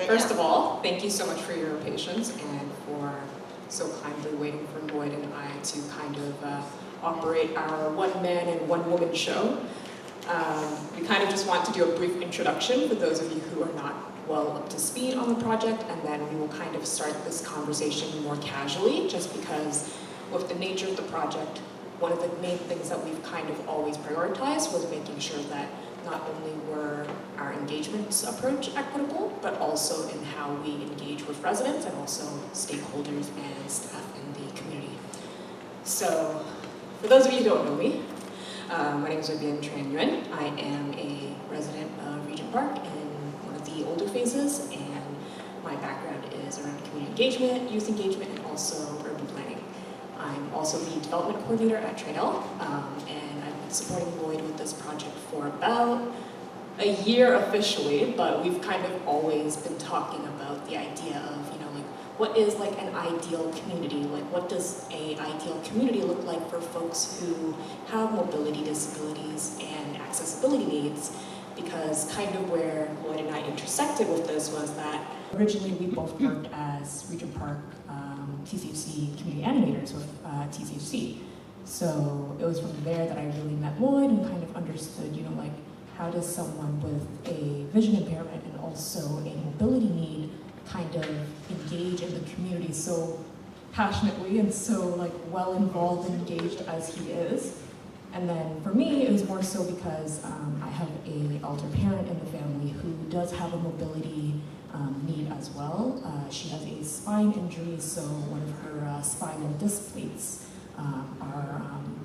First of all, thank you so much for your patience and for so kindly waiting for Lloyd and I to kind of operate our one-man and one-woman show. We kind of just want to do a brief introduction for those of you who are not well up to speed on the project, and then we will kind of start this conversation more casually, just because with the nature of the project, one of the main things that we've kind of always prioritized was making sure that not only were our engagements approach equitable, but also in how we engage with residents and also stakeholders and staff in the community. So, for those of you who don't know me, my name is Regent Park. I am a resident of Regent Park in one of the older phases, and my background is around community engagement, youth engagement, and also urban planning. I'm also the development coordinator at Trail, and I've been supporting Lloyd with this project for about a year officially, but we've kind of always been talking about the idea of, like, what is like an ideal community? Like, what does an ideal community look like for folks who have mobility disabilities and accessibility needs? Because kind of where Lloyd and I intersected with this was that originally we both worked as Regent Park TCHC community animators with TCHC. So it was from there that I really met Lloyd and kind of understood, like, how does someone with a vision impairment and also a mobility need kind of engage in the community so passionately and so like well involved and engaged as he is. And then for me, it was more so because I have an elder parent in the family who does have a mobility need as well. She has a spine injury, so one of her spinal disc plates are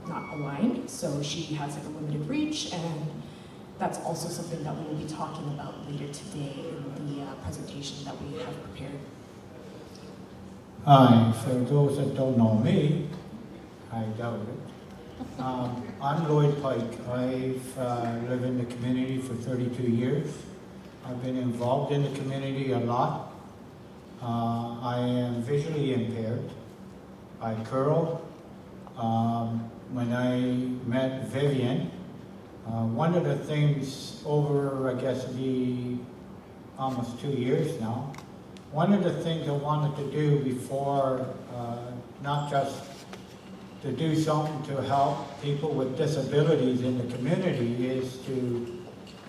not aligned, so she has like a limited reach, and that's also something that we will be talking about later today in the presentation that we have prepared. Hi, for those that don't know me, I doubt it. I'm Lloyd Pike. I've lived in the community for 32 years. I've been involved in the community a lot. I am visually impaired. I curl. When I met Vivian, one of the things over, I guess, almost 2 years now, one of the things I wanted to do before, not just to do something to help people with disabilities in the community, is to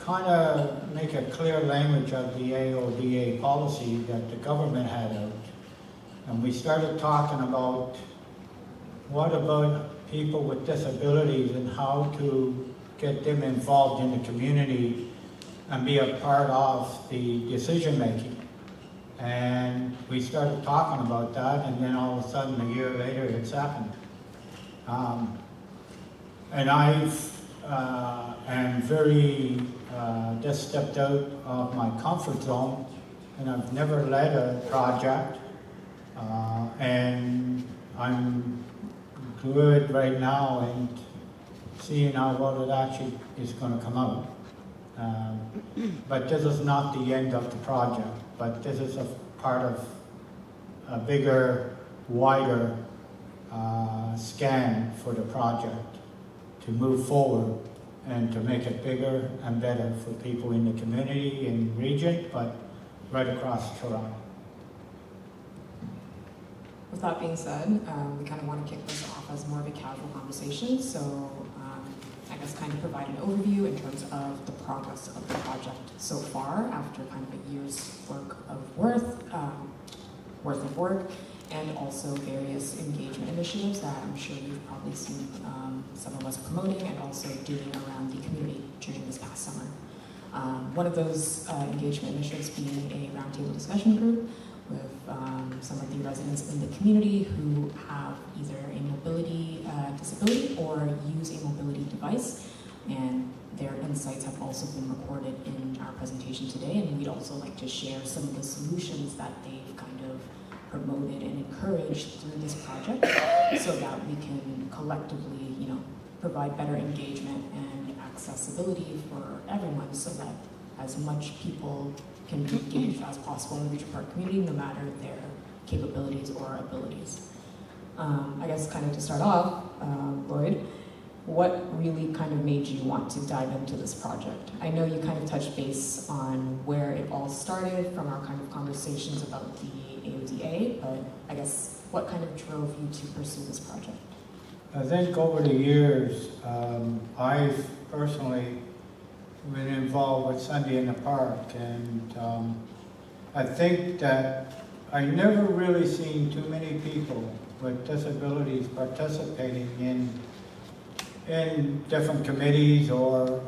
kind of make a clear language of the AODA policy that the government had out. And we started talking about what about people with disabilities and how to get them involved in the community and be a part of the decision making. And we started talking about that, and then all of a sudden a year later it's happened. And am very just stepped out of my comfort zone, and I've never led a project, and I'm good right now and seeing how well it actually is going to come out. But this is not the end of the project, but this is a part of a bigger, wider scan for the project to move forward and to make it bigger and better for people in the community, in Regent, but right across Toronto. With that being said, we kind of want to kick this off as more of a casual conversation, so I guess kind of provide an overview in terms of the progress of the project so far after kind of a year's worth of work, and also various engagement initiatives that I'm sure you've probably seen some of us promoting and also doing around the community during this past summer. One of those engagement initiatives being a roundtable discussion group with some of the residents in the community who have either a mobility disability or use a mobility device, and their insights have also been recorded in our presentation today, and we'd also like to share some of the solutions that they've kind of promoted and encouraged through this project so that we can collectively, provide better engagement and accessibility for everyone so that as much people can be engaged as possible in the Regent Park community, no matter their capabilities or abilities. I guess kind of to start off, Lloyd, what really kind of made you want to dive into this project? I know you kind of touched base on where it all started from our kind of conversations about the AODA, but I guess what kind of drove you to pursue this project? I think over the years, I've personally been involved with Sunday in the Park, and I think that I never really seen too many people with disabilities participating in different committees or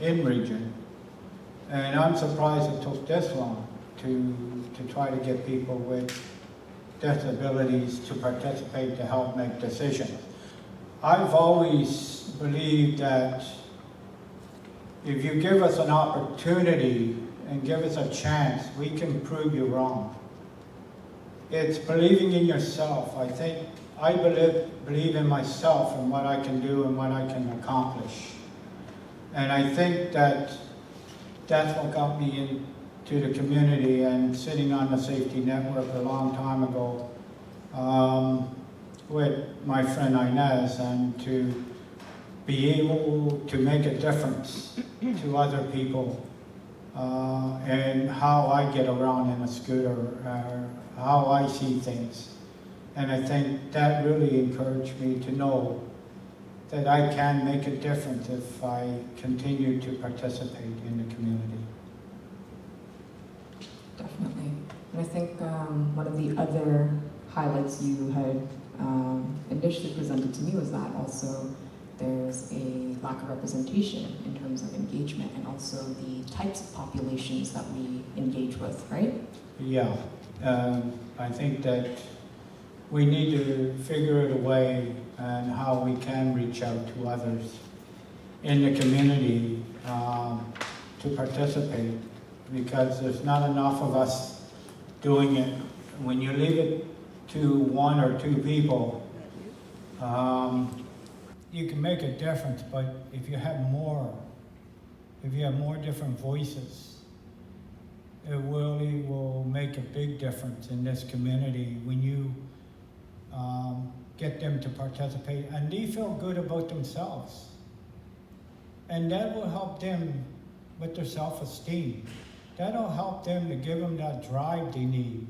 in region. And I'm surprised it took this long to try to get people with disabilities to participate to help make decisions. I've always believed that if you give us an opportunity and give us a chance, we can prove you wrong. It's believing in yourself. I believe in myself and what I can do and what I can accomplish. And I think that's what got me into the community and sitting on the safety network a long time ago with my friend Inez, and to be able to make a difference to other people and how I get around in a scooter, how I see things. And I think that really encouraged me to know that I can make a difference if I continue to participate in the community. Definitely. And I think one of the other highlights you had initially presented to me was that also there's a lack of representation in terms of engagement and also the types of populations that we engage with, right? Yeah, I think that we need to figure out a way and how we can reach out to others in the community to participate, because there's not enough of us doing it. When you leave it to one or two people, you can make a difference, but if you have more different voices, it really will make a big difference in this community when you get them to participate and they feel good about themselves. And that will help them with their self-esteem. That'll help them to give them that drive they need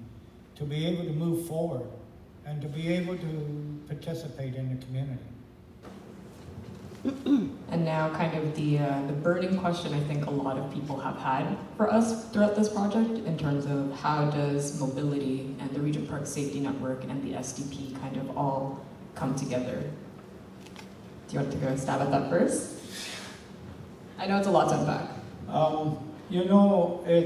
to be able to move forward and to be able to participate in the community. And now kind of the burning question I think a lot of people have had for us throughout this project in terms of how does mobility and the Regent Park Safety Network and the SDP kind of all come together? Do you want to go stab at that first? I know it's a lot to unpack. You know, I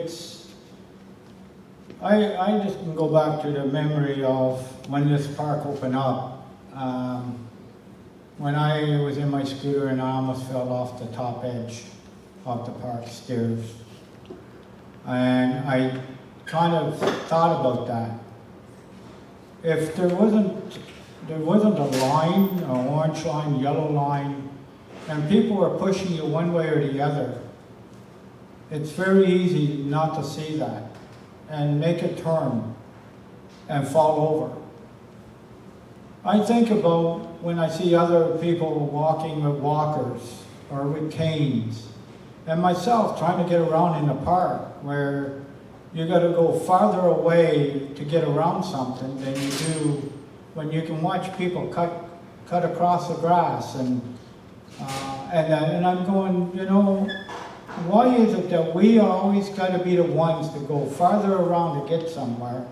just can go back to the memory of when this park opened up. When I was in my scooter and I almost fell off the top edge of the park stairs. And I kind of thought about that. If there wasn't a line, an orange line, yellow line, and people were pushing you one way or the other, it's very easy not to see that and make a turn and fall over. I think about when I see other people walking with walkers or with canes, and myself trying to get around in the park where you got to go farther away to get around something than you do when you can watch people cut across the grass. And I'm going, you know, why is it that we always got to be the ones to go farther around to get somewhere?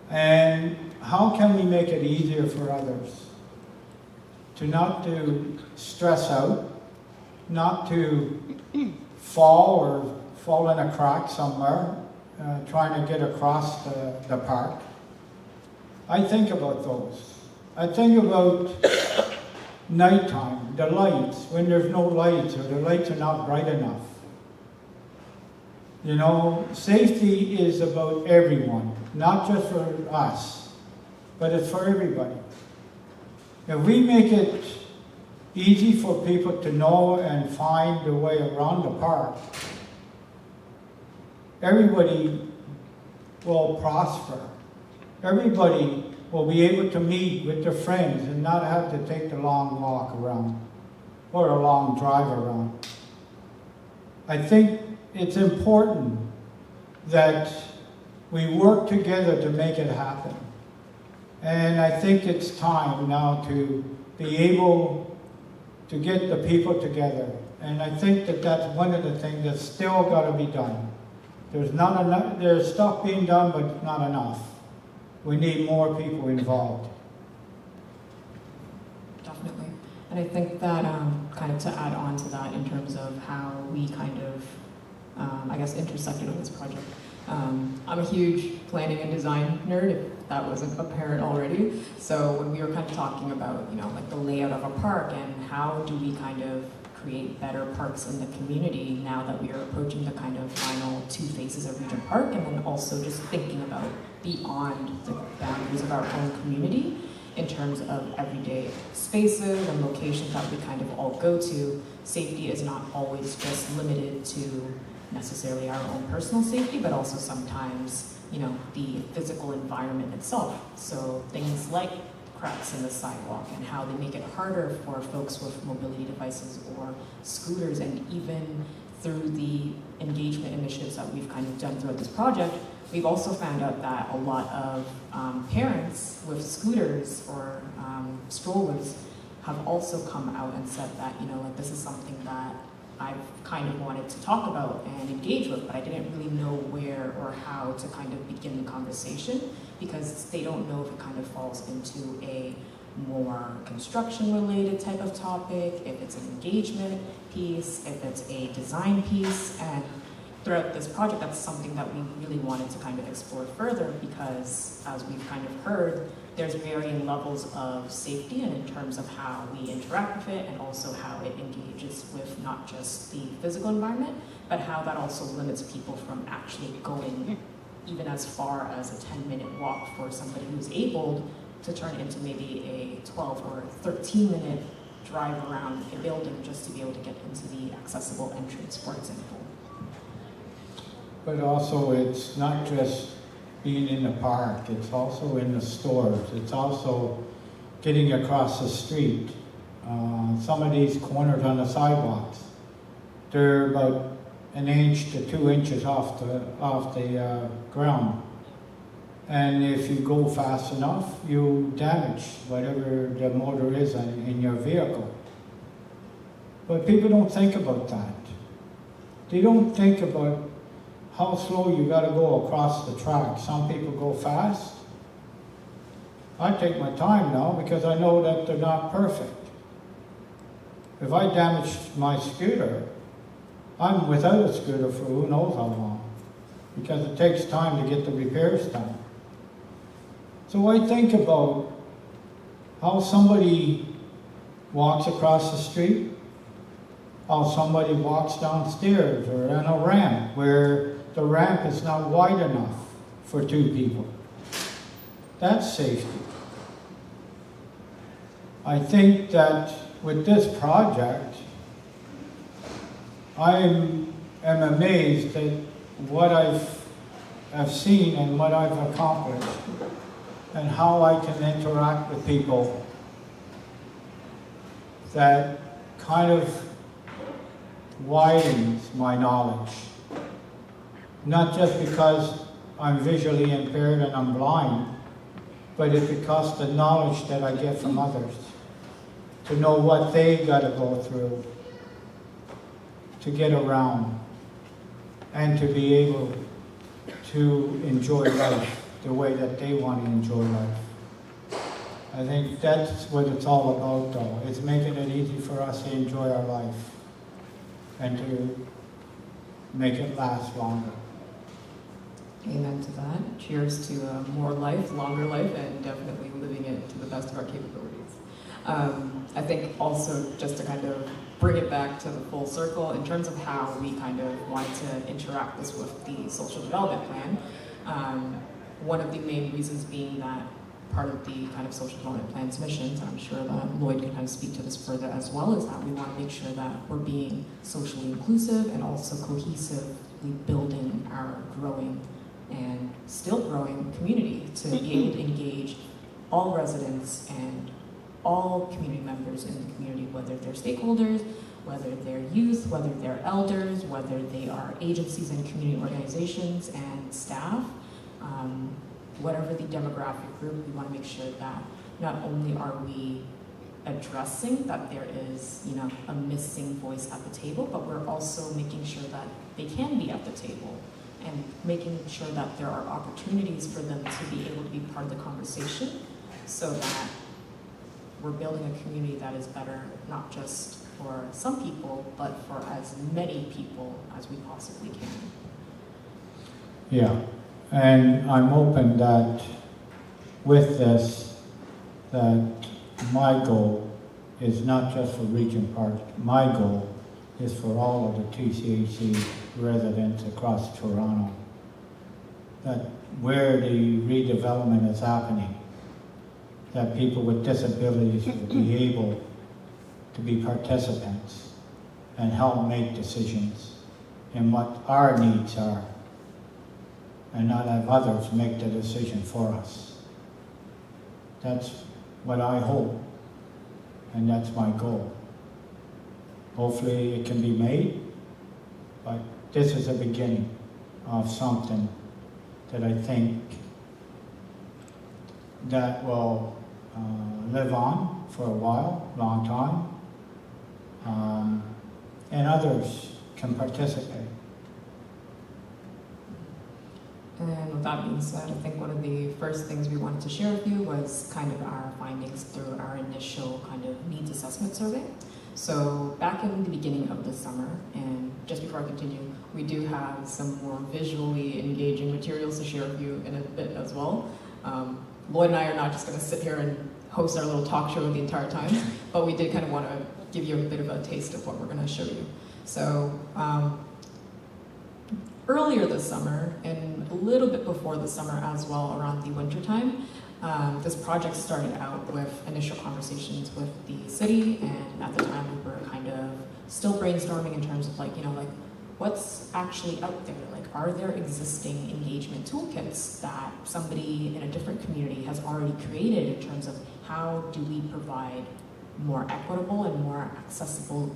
And how can we make it easier for others to not to stress out, not to fall in a crack somewhere, trying to get across the park? I think about those. I think about nighttime, the lights, when there's no lights or the lights are not bright enough. You know, safety is about everyone, not just for us, but it's for everybody. If we make it easy for people to know and find their way around the park, everybody will prosper. Everybody will be able to meet with their friends and not have to take the long walk around or a long drive around. I think it's important that we work together to make it happen. And I think it's time now to be able to get the people together. And I think that that's one of the things that's still got to be done. There's not enough, there's stuff being done, but not enough. We need more people involved. Definitely. And I think that kind of to add on to that in terms of how we kind of, I guess, intersected on this project. I'm a huge planning and design nerd, if that wasn't apparent already. So when we were kind of talking about, like the layout of a park and how do we kind of create better parks in the community now that we are approaching the kind of final 2 phases of Regent Park, and then also just thinking about beyond the boundaries of our own community in terms of everyday spaces and locations that we kind of all go to. Safety is not always just limited to necessarily our own personal safety, but also sometimes, the physical environment itself. So things like cracks in the sidewalk and how they make it harder for folks with mobility devices or scooters, and even through the engagement initiatives that we've kind of done throughout this project, we've also found out that a lot of parents with scooters or strollers have also come out and said that, like this is something that I've kind of wanted to talk about and engage with, but I didn't really know where or how to kind of begin the conversation, because they don't know if it kind of falls into a more construction-related type of topic, if it's an engagement piece, if it's a design piece. And throughout this project, that's something that we really wanted to kind of explore further, because as we've kind of heard, there's varying levels of safety and in terms of how we interact with it, and also how it engages with not just the physical environment, but how that also limits people from actually going even as far as a 10-minute walk for somebody who's able to turn into maybe a 12 or 13-minute drive around a building just to be able to get into the accessible entrance, for example. But also, it's not just being in the park, it's also in the stores, it's also getting across the street. Some of these corners on the sidewalks, they're about 1 inch to 2 inches off the ground. And if you go fast enough, you damage whatever the motor is in your vehicle. But people don't think about that. They don't think about how slow you got to go across the track. Some people go fast. I take my time now because I know that they're not perfect. If I damage my scooter, I'm without a scooter for who knows how long, because it takes time to get the repairs done. So I think about how somebody walks across the street, how somebody walks downstairs or on a ramp where the ramp is not wide enough for 2 people. That's safety. I think that with this project, I am amazed at what I've seen and what I've accomplished, and how I can interact with people that kind of widens my knowledge. Not just because I'm visually impaired and I'm blind, but it's because the knowledge that I get from others, to know what they got to go through to get around, and to be able to enjoy life the way that they want to enjoy life. I think that's what it's all about, though. It's making it easy for us to enjoy our life and to make it last longer. Amen to that. Cheers to more life, longer life, and definitely living it to the best of our capabilities. I think also, just to kind of bring it back to the full circle, in terms of how we kind of wanted to interact this with the social development plan, one of the main reasons being that part of the kind of social development plan's missions, and I'm sure that Lloyd can kind of speak to this further as well, is that we want to make sure that we're being socially inclusive and also cohesively building our growing and still growing community to be able to engage all residents and all community members in the community, whether they're stakeholders, whether they're youth, whether they're elders, whether they are agencies and community organizations and staff, whatever the demographic group, we want to make sure that not only are we addressing that there is, you know, a missing voice at the table, but we're also making sure that they can be at the table and making sure that there are opportunities for them to be able to be part of the conversation so that we're building a community that is better, not just for some people, but for as many people as we possibly can. Yeah, and I'm open that with this, that my goal is not just for Regent Park. My goal is for all of the TCAC residents across Toronto, that where the redevelopment is happening, that people with disabilities will be able to be participants and help make decisions in what our needs are, and not have others make the decision for us. That's what I hope, and that's my goal. Hopefully it can be made, but this is the beginning of something that I think that will live on for a while, long time, and others can participate. And with that being said, I think one of the first things we wanted to share with you was kind of our findings through our initial kind of needs assessment survey. So back in the beginning of the summer, and just before I continue, we do have some more visually engaging materials to share with you in a bit as well. Lloyd and I are not just going to sit here and host our little talk show the entire time, but we did kind of want to give you a bit of a taste of what we're going to show you. So earlier this summer, and a little bit before the summer as well, around the winter time, this project started out with initial conversations with the city, and at the time we were kind of still brainstorming in terms of like, you know, like what's actually out there? Like, are there existing engagement toolkits that somebody in a different community has already created in terms of how do we provide more equitable and more accessible,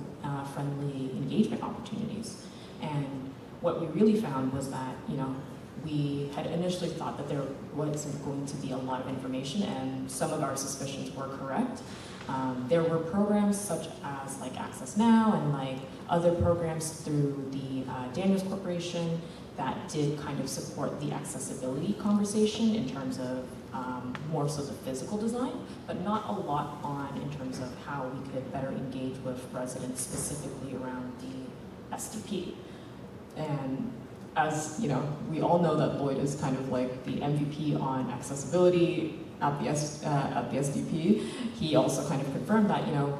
friendly engagement opportunities? And what we really found was that, you know, we had initially thought that there wasn't going to be a lot of information, and some of our suspicions were correct. There were programs such as like Access Now and like other programs through the Daniels Corporation that did kind of support the accessibility conversation in terms of more so the physical design, but not a lot on in terms of how we could better engage with residents specifically around the SDP. And as you know, we all know that Lloyd is kind of like the MVP on accessibility at the SDP. He also kind of confirmed that, you know,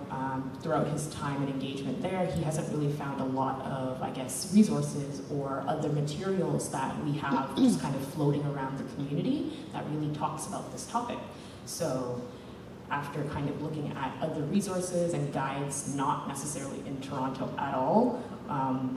throughout his time and engagement there, he hasn't really found a lot of, I guess, resources or other materials that we have just kind of floating around the community that really talks about this topic. So after kind of looking at other resources and guides, not necessarily in Toronto at all,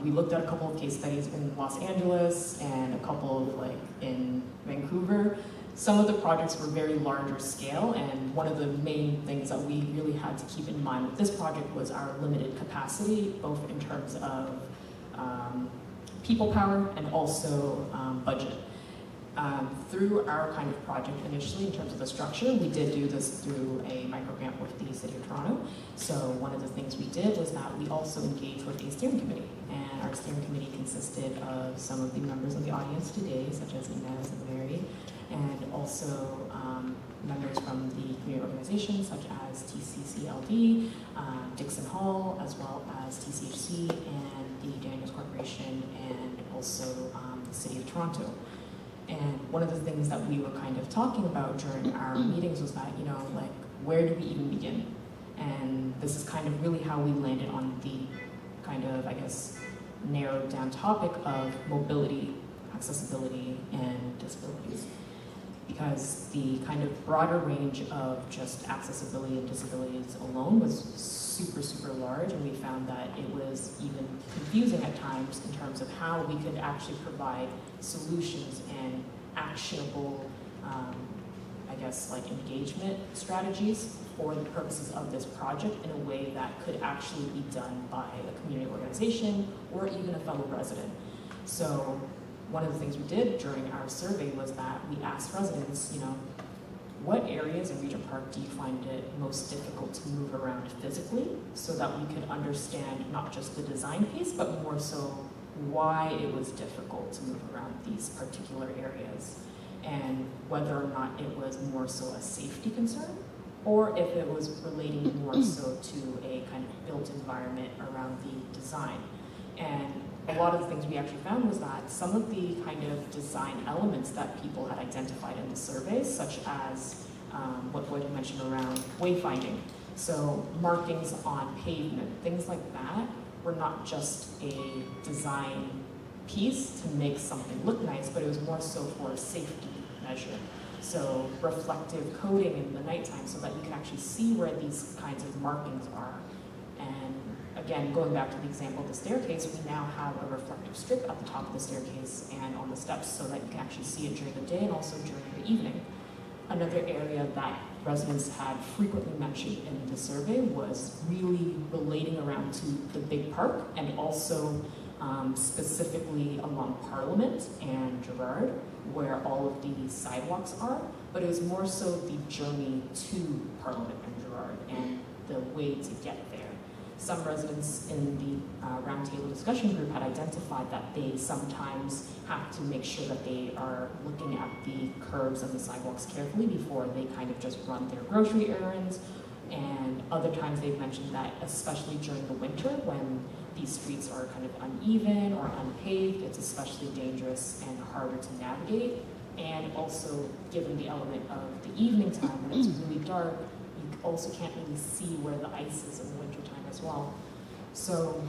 we looked at a couple of case studies in Los Angeles and a couple of like in Vancouver. Some of the projects were very larger scale, and one of the main things that we really had to keep in mind with this project was our limited capacity, both in terms of people power and also budget. Through our kind of project initially, in terms of the structure, we did do this through a microgrant with the City of Toronto. So one of the things we did was that we also engaged with a steering committee, and our steering committee consisted of some of the members of the audience today, such as Inez and Mary, and also members from the community organizations such as TCCLD, Dixon Hall, as well as TCHC and the Daniels Corporation, and also the City of Toronto. And one of the things that we were kind of talking about during our meetings was that, you know, like, where do we even begin? And this is kind of really how we landed on the kind of, I guess, narrowed down topic of mobility, accessibility, and disabilities. Because the kind of broader range of just accessibility and disabilities alone was super, super large, and we found that it was even confusing at times in terms of how we could actually provide solutions and actionable, I I guess, like engagement strategies for the purposes of this project in a way that could actually be done by a community organization or even a fellow resident. So one of the things we did during our survey was that we asked residents, you know, what areas in Regent Park do you find it most difficult to move around physically, so that we could understand not just the design piece, but more so why it was difficult to move around these particular areas, and whether or not it was more so a safety concern, or if it was relating more so to a kind of built environment around the design. And a lot of the things we actually found was that some of the kind of design elements that people had identified in the surveys, such as what Lloyd mentioned around wayfinding, so markings on pavement, things like that, were not just a design piece to make something look nice, but it was more so for a safety measure. So reflective coating in the nighttime so that you can actually see where these kinds of markings are. And again, going back to the example of the staircase, we now have a reflective strip at the top of the staircase and on the steps so that you can actually see it during the day and also during the evening. Another area that residents had frequently mentioned in the survey was really relating around to the big park and also specifically along Parliament and Gerrard, where all of the sidewalks are, but it was more so the journey to Parliament and Gerrard and the way to get there. Some residents in the roundtable discussion group had identified that they sometimes have to make sure that they are looking at the curbs and the sidewalks carefully before they kind of just run their grocery errands. And other times they've mentioned that, especially during the winter when these streets are kind of uneven or unpaved, it's especially dangerous and harder to navigate. And also, given the element of the evening time when it's really dark, you also can't really see where the ice is in the wintertime as well. So,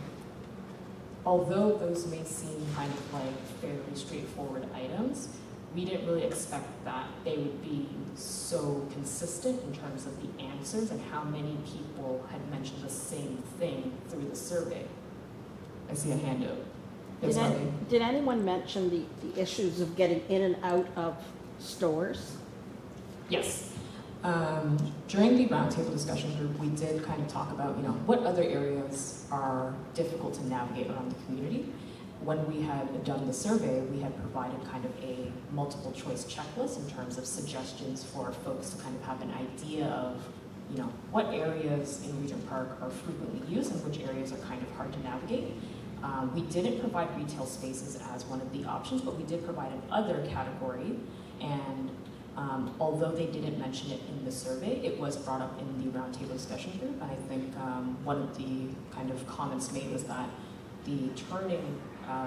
although those may seem kind of like fairly straightforward items, we didn't really expect that they would be so consistent in terms of the answers and how many people had mentioned the same thing through the survey. I see a hand up. Yes, Did anyone mention the issues of getting in and out of stores? Yes. During the roundtable discussion group, we did kind of talk about, you know, what other areas are difficult to navigate around the community. When we had done the survey, we had provided kind of a multiple choice checklist in terms of suggestions for folks to kind of have an idea of, you know, what areas in Regent Park are frequently used and which areas are kind of hard to navigate. We didn't provide retail spaces as one of the options, but we did provide an other category. And although they didn't mention it in the survey, it was brought up in the roundtable discussion group. And I think one of the kind of comments made was that the turning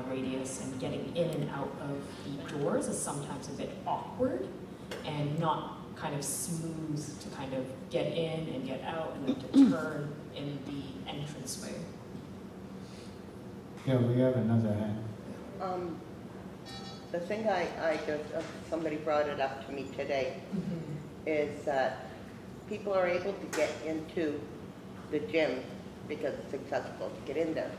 radius and getting in and out of the doors is sometimes a bit awkward and not kind of smooth to kind of get in and get out and then to turn in the entranceway. Yeah, we have another hand. The thing I just, somebody brought it up to me today, is that people are able to get into the gym because it's accessible to get in there.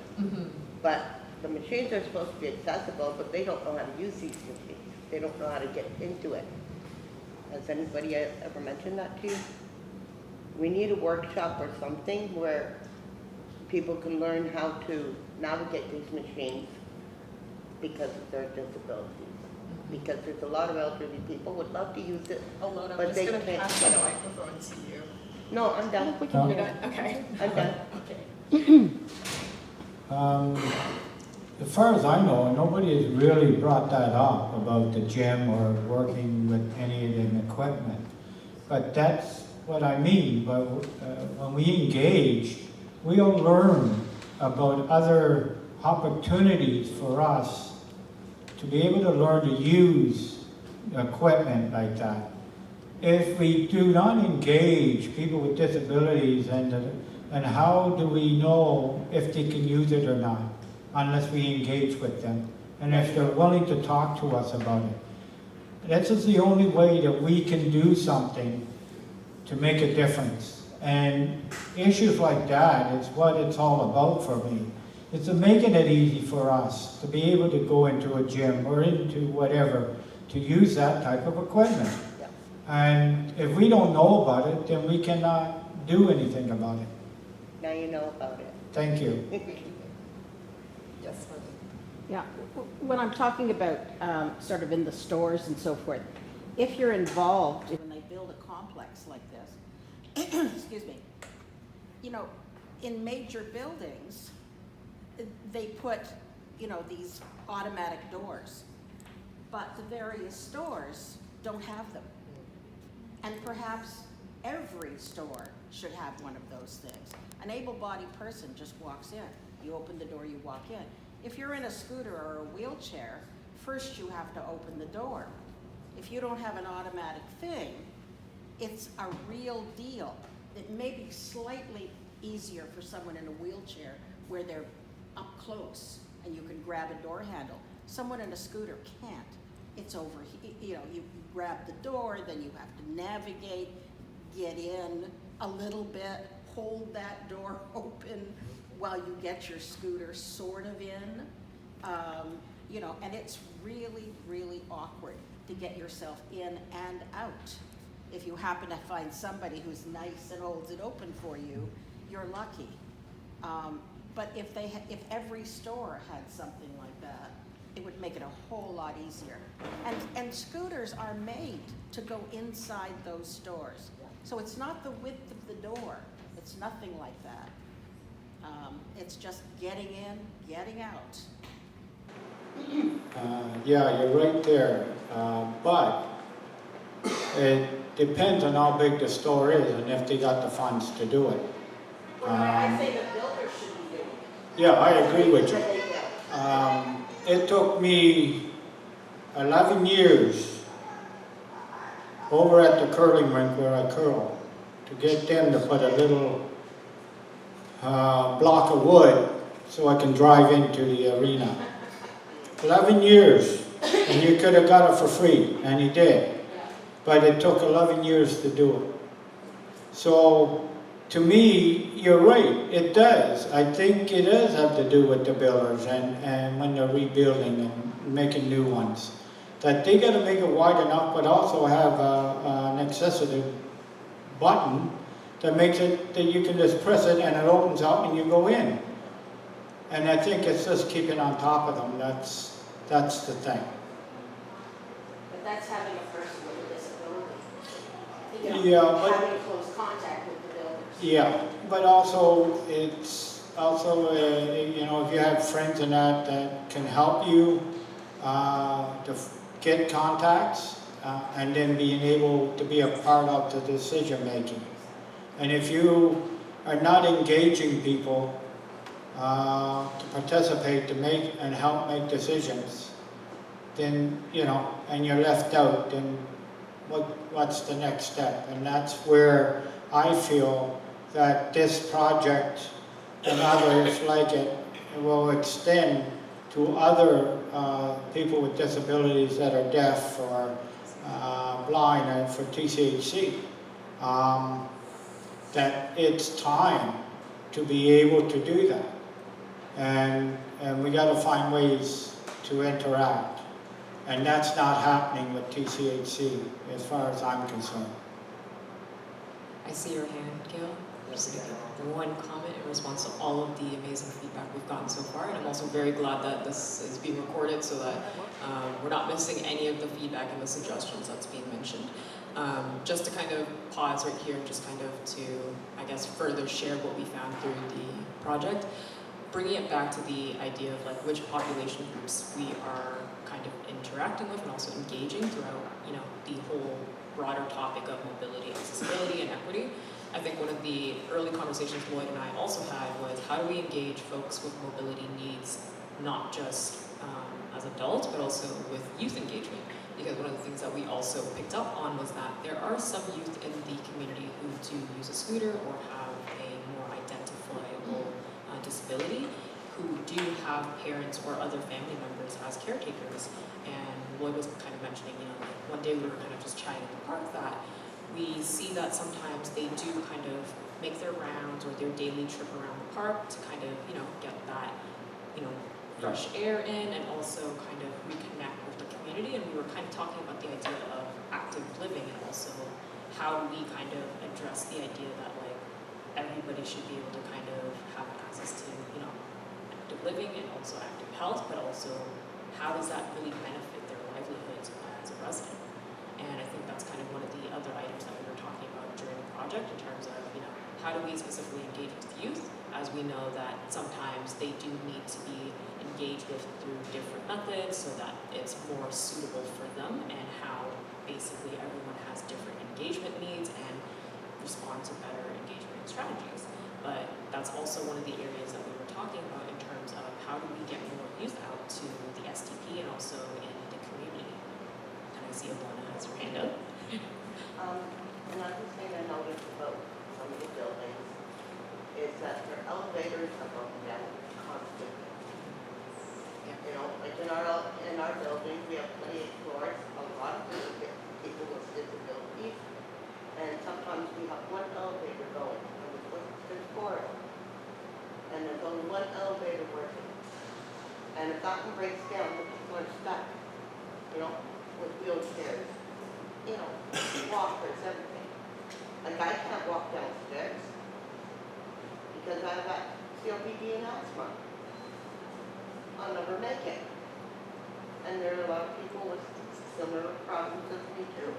But the machines are supposed to be accessible, but they don't know how to use these machines. They don't know how to get into it. Has anybody ever mentioned that to you? We need a workshop or something where people can learn how to navigate these machines because of their disabilities. Because there's a lot of elderly people would love to use it, Hold on, but I'm they just going to can't pass get the on. microphone to you. No, I'm done. You're done? Okay. I'm done. Okay. As far as I know, nobody has really brought that up about the gym or working with any of the equipment. But that's what I mean. But when we engage, we'll learn about other opportunities for us to be able to learn to use equipment like that. If we do not engage people with disabilities, and how do we know if they can use it or not, unless we engage with them, and if they're willing to talk to us about it. This is the only way that we can do something to make a difference. And issues like that is what it's all about for me. It's making it easy for us to be able to go into a gym or into whatever to use that type of equipment. Yeah. And if we don't know about it, then we cannot do anything about it. Now you know about it. Thank you. Yes, Martha. Yeah, when I'm talking about sort of in the stores and so forth, if you're involved, when they build a complex like this, excuse me, you know, in major buildings, they put, you know, these automatic doors, but the various stores don't have them. And perhaps every store should have one of those things. An able-bodied person just walks in. You open the door, you walk in. If you're in a scooter or a wheelchair, first you have to open the door. If you don't have an automatic thing, it's a real deal. It may be slightly easier for someone in a wheelchair where they're up close and you can grab a door handle. Someone in a scooter can't. It's over, you know, you grab the door, then you have to navigate, get in a little bit, hold that door open while you get your scooter sort of in. You know, and it's really, really awkward to get yourself in and out. If you happen to find somebody who's nice and holds it open for you, you're lucky. But if every store had something like that, it would make it a whole lot easier. And scooters are made to go inside those stores. So it's not the width of the door. It's nothing like that. It's just getting in, getting out. Yeah, you're right there. But it depends on how big the store is and if they got the funds to do it. I say the builders should be doing it. Yeah, I agree with you. It took me 11 years over at the curling rink where I curl to get them to put a little block of wood so I can drive into the arena. 11 years, and you could have got it for free, and he did. But it took 11 years to do it. So, to me, you're right, it does. I think it does have to do with the builders and when they're rebuilding and making new ones. That they got to make it wide enough, but also have an accessible button that makes it that you can just press it and it opens up and you go in. And I think it's just keeping on top of them. That's the thing. But that's having a person with a disability. Yeah, but having close contact with the builders. yeah, but also it's also you know, if you have friends and that can help you to get contacts and then being able to be a part of the decision making. And if you are not engaging people to participate, to make and help make decisions, then, you know, and you're left out, then what's the next step? And that's where I feel that this project and others like it will extend to other people with disabilities that are deaf or blind, and for TCHC. That it's time to be able to do that. And we got to find ways to interact. And that's not happening with TCHC as far as I'm concerned. I see your hand, Gail. Just one comment in response to all of the amazing feedback we've gotten so far, and I'm also very glad that this is being recorded so that we're not missing any of the feedback and the suggestions that's being mentioned. Just to kind of pause right here, just kind of to, I guess, further share what we found through the project, bringing it back to the idea of like which population groups we are kind of interacting with and also engaging throughout, you know, the whole broader topic of mobility, accessibility, and equity. I think one of the early conversations Lloyd and I also had was how do we engage folks with mobility needs, not just as adults, but also with youth engagement. Because one of the things that we also picked up on was that there are some youth in the community who do use a scooter or have a more identifiable disability, who do have parents or other family members as caretakers. And Lloyd was kind of mentioning, you know, like one day we were kind of just chatting in the park that we see that sometimes they do kind of make their rounds or their daily trip around the park to kind of, you know, get that, you know, fresh air in and also kind of reconnect with the community. And we were kind of talking about the idea of active living and also how do we kind of address the idea that like everybody should be able to kind of have access to, you know, active living and also active health, but also how does that really benefit their livelihoods as a resident? And I think that's kind of one of the other items that we were talking about during the project in terms of, you know, how do we specifically engage with youth, as we know that sometimes they do need to be engaged with through different methods so that it's more suitable for them, and how basically everyone has different engagement needs and respond to better engagement strategies. But that's also one of the areas that we were talking about in terms of how do we get more youth out to the STP and also in the community. And I see Alana has her hand up. Another thing I noticed about some of the buildings is that their elevators are broken down constantly. Yeah. You know, like in our building, we have 28 floors, a lot of people with disabilities, and sometimes we have one elevator going, and there's 4 of them, and there's only one elevator working. And if that one breaks down, the people are stuck, you know, with wheelchairs, you know, walkers, everything. Like I can't walk downstairs because I have COPD and asthma. I'll never make it. And there are a lot of people with similar problems as me too.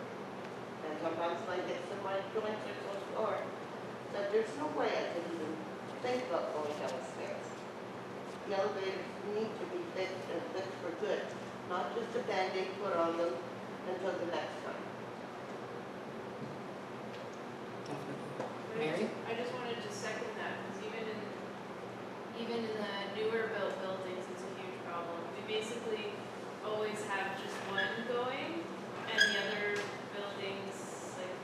And sometimes when I get to my joints are so sore that there's no way I can even think about going downstairs. The elevators need to be fixed and fixed for good, not just a Band-Aid put on them until the next time. Mary? I just wanted to second that, because even in the newer built buildings, it's a huge problem. We basically always have just one going, and the other buildings, like,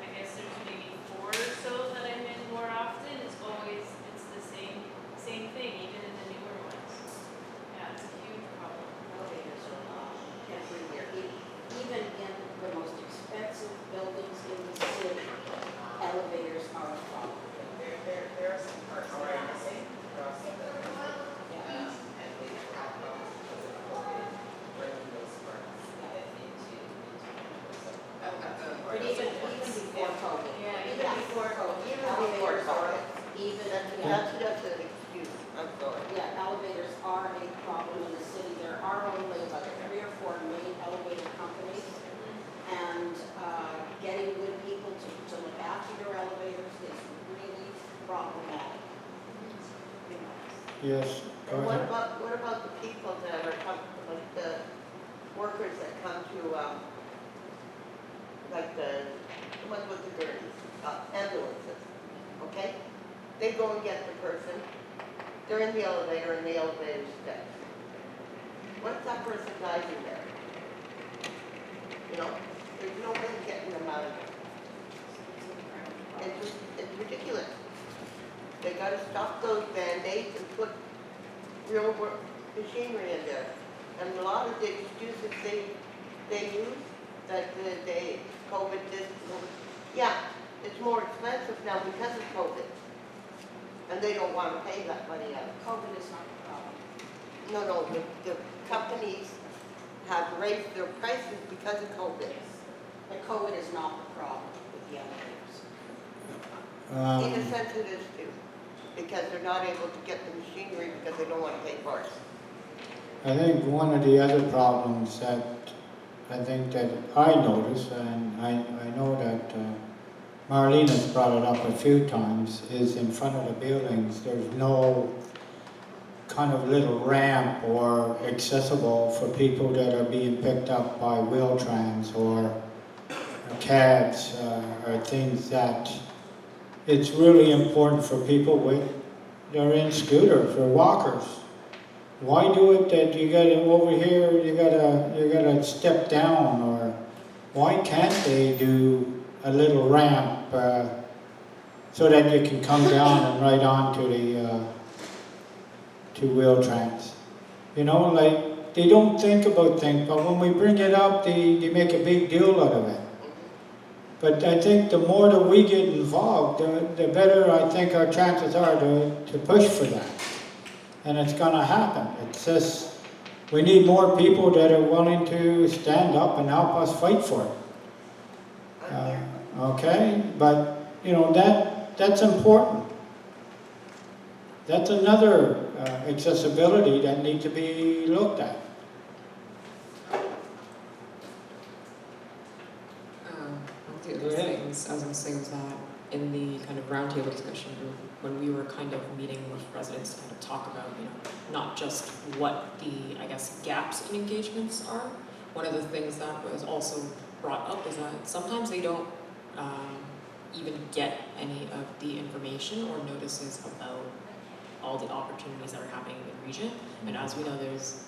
I guess there's maybe 4 or so that I'm in more often. It's the same thing, even in the newer ones. Yeah, it's a huge problem. Elevators are everywhere. Even in the most expensive buildings in the city, elevators are a problem. There are some parts that are missing. There are some that are missing. Yeah. And we have problems with COVID, bringing those parts into But even before COVID. Yeah, even before COVID. Even before Elevators are, COVID. even, That's an excuse, I'm sorry. yeah, elevators are a problem in the city. There are only about 3 or 4 main elevator companies. And getting good people to look after your elevators is really problematic. Yes, go And ahead. what about the people that are like the workers that come to, like the ones with the gurneys, ambulances, okay? They go and get the person, they're in the elevator and the elevator stuck. What if that person dies in there? You know, there's no way of getting them out of there. It's ridiculous. They gotta stop those Band-Aids and put real work machinery in there. And a lot of the excuses they use, that they, COVID this, yeah, it's more expensive now because of COVID. And they don't wanna pay that money out. COVID is not the problem. No, the companies have raised their prices because of COVID. But COVID is not the problem with the elevators. In a sense it is too, because they're not able to get the machinery because they don't want to pay for it. I think one of the other problems that I think that I notice, and I know that Marlene has brought it up a few times, is in front of the buildings, there's no kind of little ramp or accessible for people that are being picked up by wheel-trans or cabs or things that it's really important for people that are in scooters or walkers. Why do it that you gotta over here, you gotta step down, or why can't they do a little ramp so that you can come down and right onto the to wheel-trans? You know, like they don't think about things, but when we bring it up, they make a big deal out of it. But I think the more that we get involved, the better I think our chances are to push for that. and it's gonna happen. It's just, we need more people that are willing to stand up and help us fight for it. Okay, but you know, that's important. That's another accessibility that needs to be looked at. One of the other things I was going to say was that in the kind of roundtable discussion group, when we were kind of meeting with residents to kind of talk about, you know, not just what the, I guess, gaps in engagements are, one of the things that was also brought up is that sometimes they don't even get any of the information or notices about all the opportunities that are happening in Regent. And as we know, there's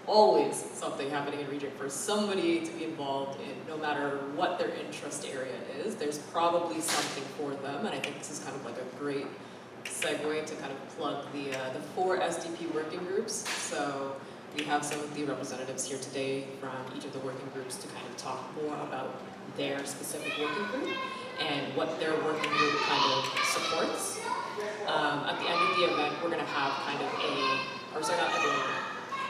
always something happening in Regent for somebody to be involved in, no matter what their interest area is. There's probably something for them, and I think this is kind of like a great segue to kind of plug the 4 SDP working groups. So we have some of the representatives here today from each of the working groups to kind of talk more about their specific working group and what their working group kind of supports. At the end of the event, we're going to have kind of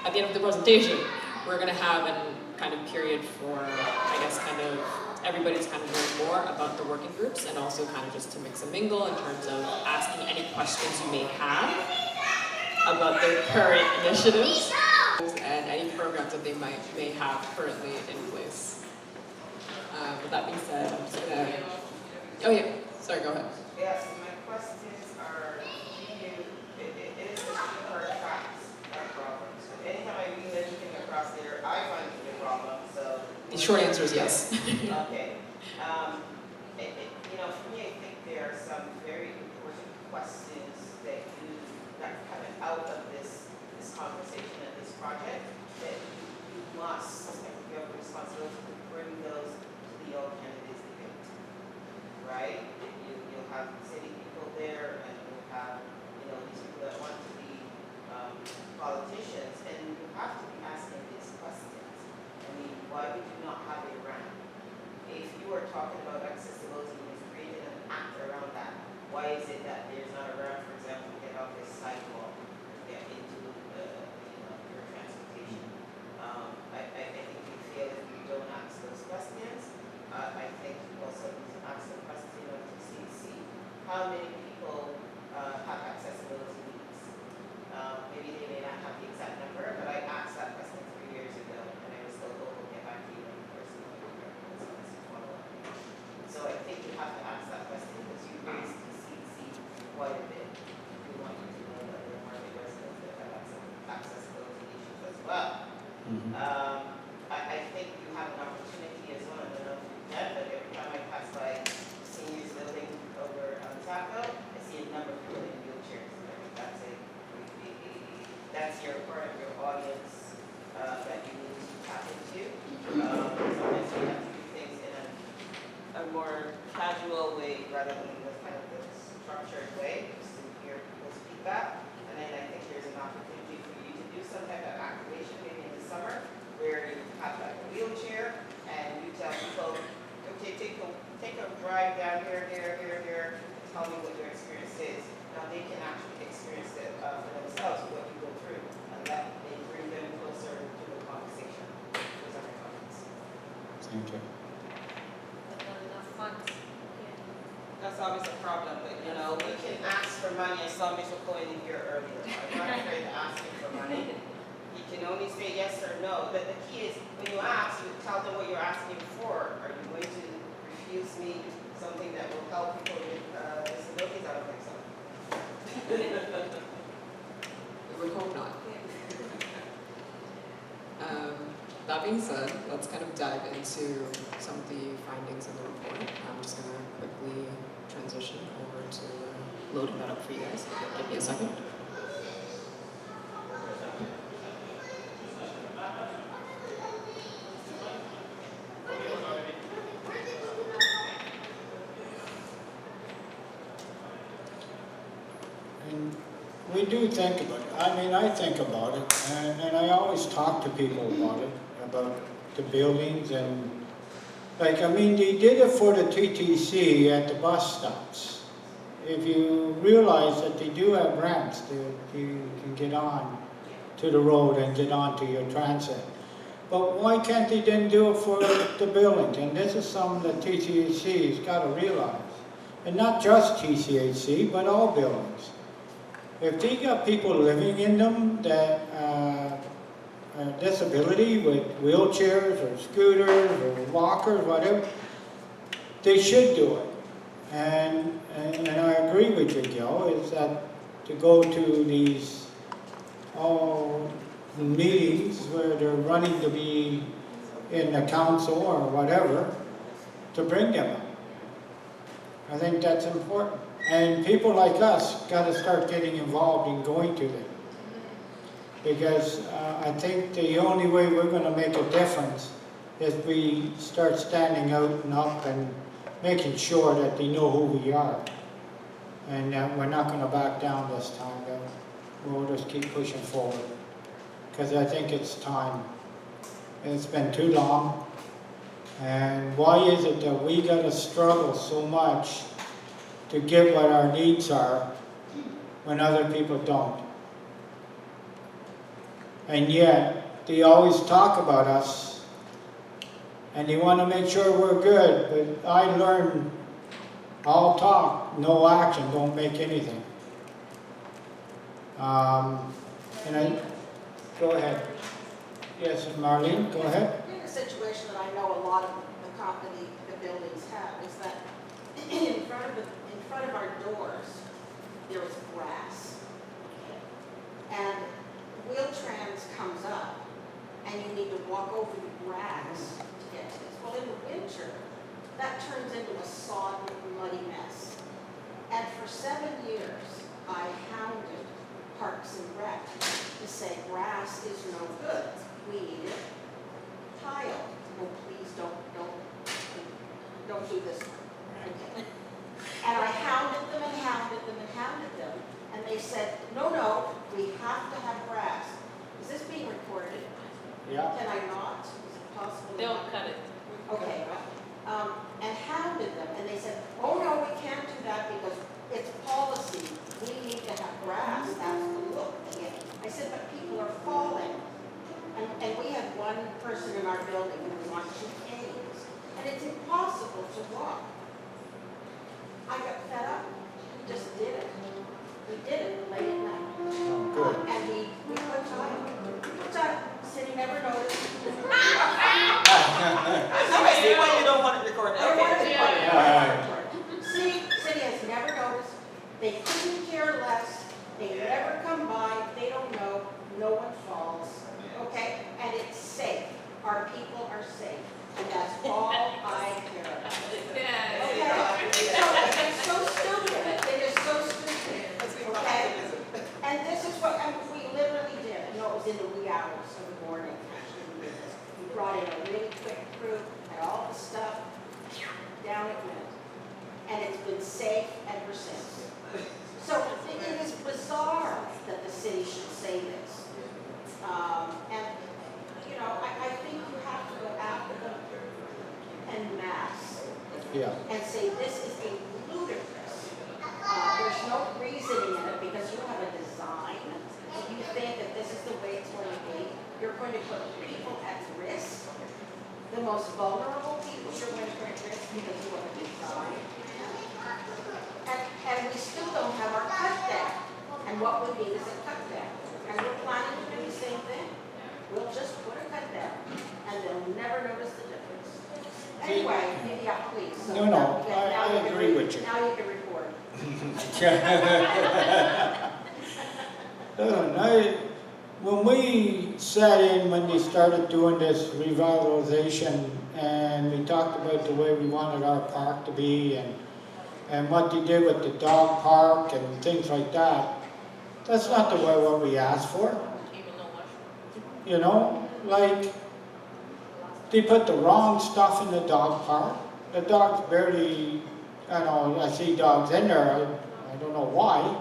at the end of the presentation, we're going to have a kind of period for, I guess, kind of everybody to kind of learn more about the working groups, and also kind of just to mix and mingle in terms of asking any questions you may have about their current initiatives and any programs that they may have currently in place. With that being said, I'm just going to... Oh yeah, sorry, go ahead. Yes, my questions are, it is a hard facts, not problems. Anytime I read anything across there, I find it a problem, so. The short answer is yes. Okay. You know, for me, I think there are some very important questions that are coming out of this conversation and this project that you must, you have a responsibility to bring those to the all candidates debate, right? You'll have city people there, and you'll have, you know, these people that want to be politicians, and you have to be asking these questions. I mean, why would you not have a ramp? If you are talking about accessibility and you've created an act around that, why is it that there's not a ramp, for example, to get off this sidewalk, get into your transportation? I think we feel if we don't ask those questions, I think we also need to ask the question of the CDC, how many people have accessibility needs? Maybe they may not have the exact number, but I asked that question 3 years ago, and I was still able to get back to you in person. So I think you have to ask that question because you raised the CDC quite a bit. We want you to know that there are market residents that have accessibility issues as well. I think you have an opportunity as well, I don't know if you can, but every time I pass by seniors building over on Taco, I see a number of people in wheelchairs. I think that's your part of your audience that you need to tap into. Sometimes you have to do things in a more casual way rather than the kind of the structured way, just to hear people's feedback. And then I think there's an opportunity for you to do some type of activation maybe in the summer where you have like a wheelchair and you tell people, okay, take a drive down here, tell me what your experience is. Now they can actually experience it for themselves, what you go through, and that may bring them closer to the conversation. Those are my comments. Thank you. But not enough funds. That's always a problem, but you know, we can ask for money, as some Mr. Cohen in here earlier. I'm not afraid to ask him for money. You can only say yes or no, but the key is, when you ask, you tell them what you're asking for. Are you going to refuse me something that will help people with disabilities? I don't think so. We would hope not. That being said, let's kind of dive into some of the findings in the report. I'm just going to quickly transition over to loading that up for you guys. Give me a second. And we do think about it. I mean, I think about it, and I always talk to people about it, about the buildings and, like, I mean, they did it for the TTC at the bus stops. if you realize that they do have ramps that you can get on to the road and get onto your transit. But why can't they then do it for the buildings? And this is something that TCHC has got to realize. And not just TCHC, but all buildings. If they got people living in them that disability with wheelchairs or scooters or walkers, whatever, they should do it. And I agree with you, Gil, is that to go to these meetings where they're running to be in the council or whatever, to bring them up. I think that's important. And people like us got to start getting involved in going to them. Because I think the only way we're going to make a difference is we start standing out and up and making sure that they know who we are. And that we're not going to back down this time. That we'll just keep pushing forward. Because I think it's time. It's been too long. And why is it that we got to struggle so much to get what our needs are when other people don't? And yet, they always talk about us, and they want to make sure we're good, but I learned all talk, no action, don't make anything. Go ahead. Yes, Marlene, go ahead. In a situation that I know a lot of the buildings have is that in front of our doors there is grass, and Wheel-Trans comes up, and you need to walk over the grass to get to this. Well, in the winter, that turns into a sodden, muddy mess. And for 7 years, I hounded Parks and Rec to say grass is no good. We need it. Tile. Oh, please don't do this one. Okay. And I hounded them and hounded them and hounded them. And they said, no, we have to have grass. Is this being recorded? Yeah. Can I not? Is it possible? They'll cut it. Okay. And hounded them, and they said, oh no, we can't do that because it's policy. We need to have grass. That's the look. I said, but people are falling. And we had one person in our building who was on 2 canes, and it's impossible to walk. I got fed up. We just did it. We did it late at night. Oh, good. And we put tile. City never noticed. I see why you don't want it recorded. I wanted to put it. Yeah. City has never noticed. They couldn't care less. They never come by. They don't know. No one falls. Okay? And it's safe. Our people are safe. And that's all I care about. Yeah. Okay? So it's so stupid. It is so stupid. Okay? And this is what we literally did. I know it was in the wee hours of the morning. Actually, we did this. We brought in a really quick crew and all the stuff. Down it went. And it's been safe ever since. So it is bizarre that the city should say this. And, you know, I think you have to go after them en masse. Yeah. And say this is a ludicrous. There's no reasoning in it because you have a design. If you think that this is the way it's going to be, you're going to put people at risk. The most vulnerable people you're going to put at risk because you have a design. And we still don't have our cut down. And what we need is a cut down. And we're planning to do the same thing. We'll just put a cut down, and they'll never notice the difference. Anyway, yeah, please. So No, now I agree with you. Now you can report. When we sat in, when they started doing this revitalization, and we talked about the way we wanted our park to be, and what they did with the dog park and things like that, that's not the way what we asked for. You know, like, they put the wrong stuff in the dog park. The dogs barely, I see dogs in there, I don't know why.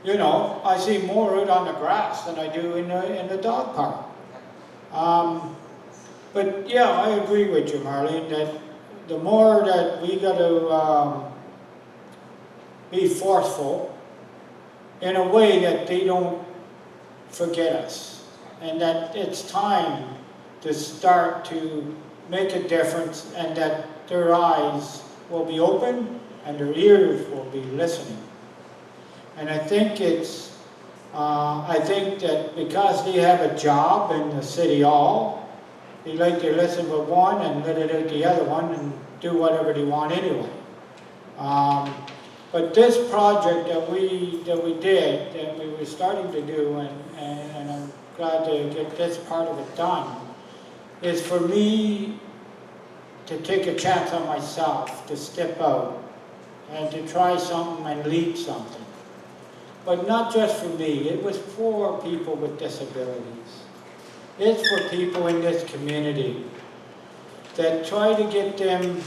You know, I see more out on the grass than I do in the dog park. But yeah, I agree with you, Marlene, that the more that we got to be forceful in a way that they don't forget us, and that it's time to start to make a difference, and that their eyes will be open and their ears will be listening. And I think I think that because they have a job in the city hall, they like to listen to one and let it out the other one and do whatever they want anyway. But this project that we did, that we were starting to do, and I'm glad to get this part of it done, is for me to take a chance on myself, to step out and to try something and lead something. But not just for me, it was for people with disabilities. It's for people in this community that try to get them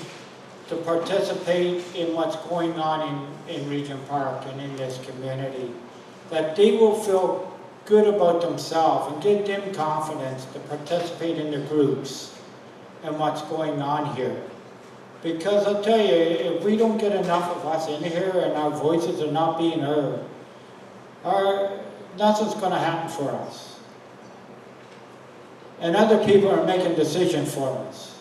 to participate in what's going on in Regent Park and in this community, that they will feel good about themselves and give them confidence to participate in the groups and what's going on here. Because I'll tell you, if we don't get enough of us in here and our voices are not being heard, nothing's going to happen for us. And other people are making decisions for us.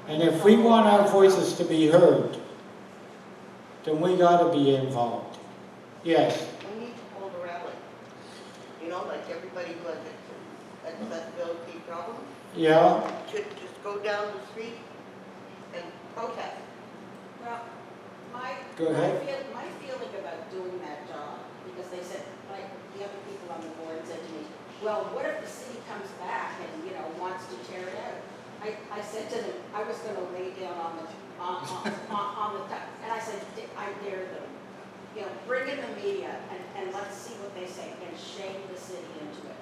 And if we want our voices to be heard, then we got to be involved. Yes. We need to hold a rally. You know, like everybody who has accessibility problems Yeah. should just go down the street and protest. Well, Go ahead. my feeling about doing that job, because they said, like, the other people on the board said to me, well, what if the city comes back and, you know, wants to tear it out? I said to them, I was going to lay down on the top, and I said, I dare them. You know, bring in the media and let's see what they say and shame the city into it.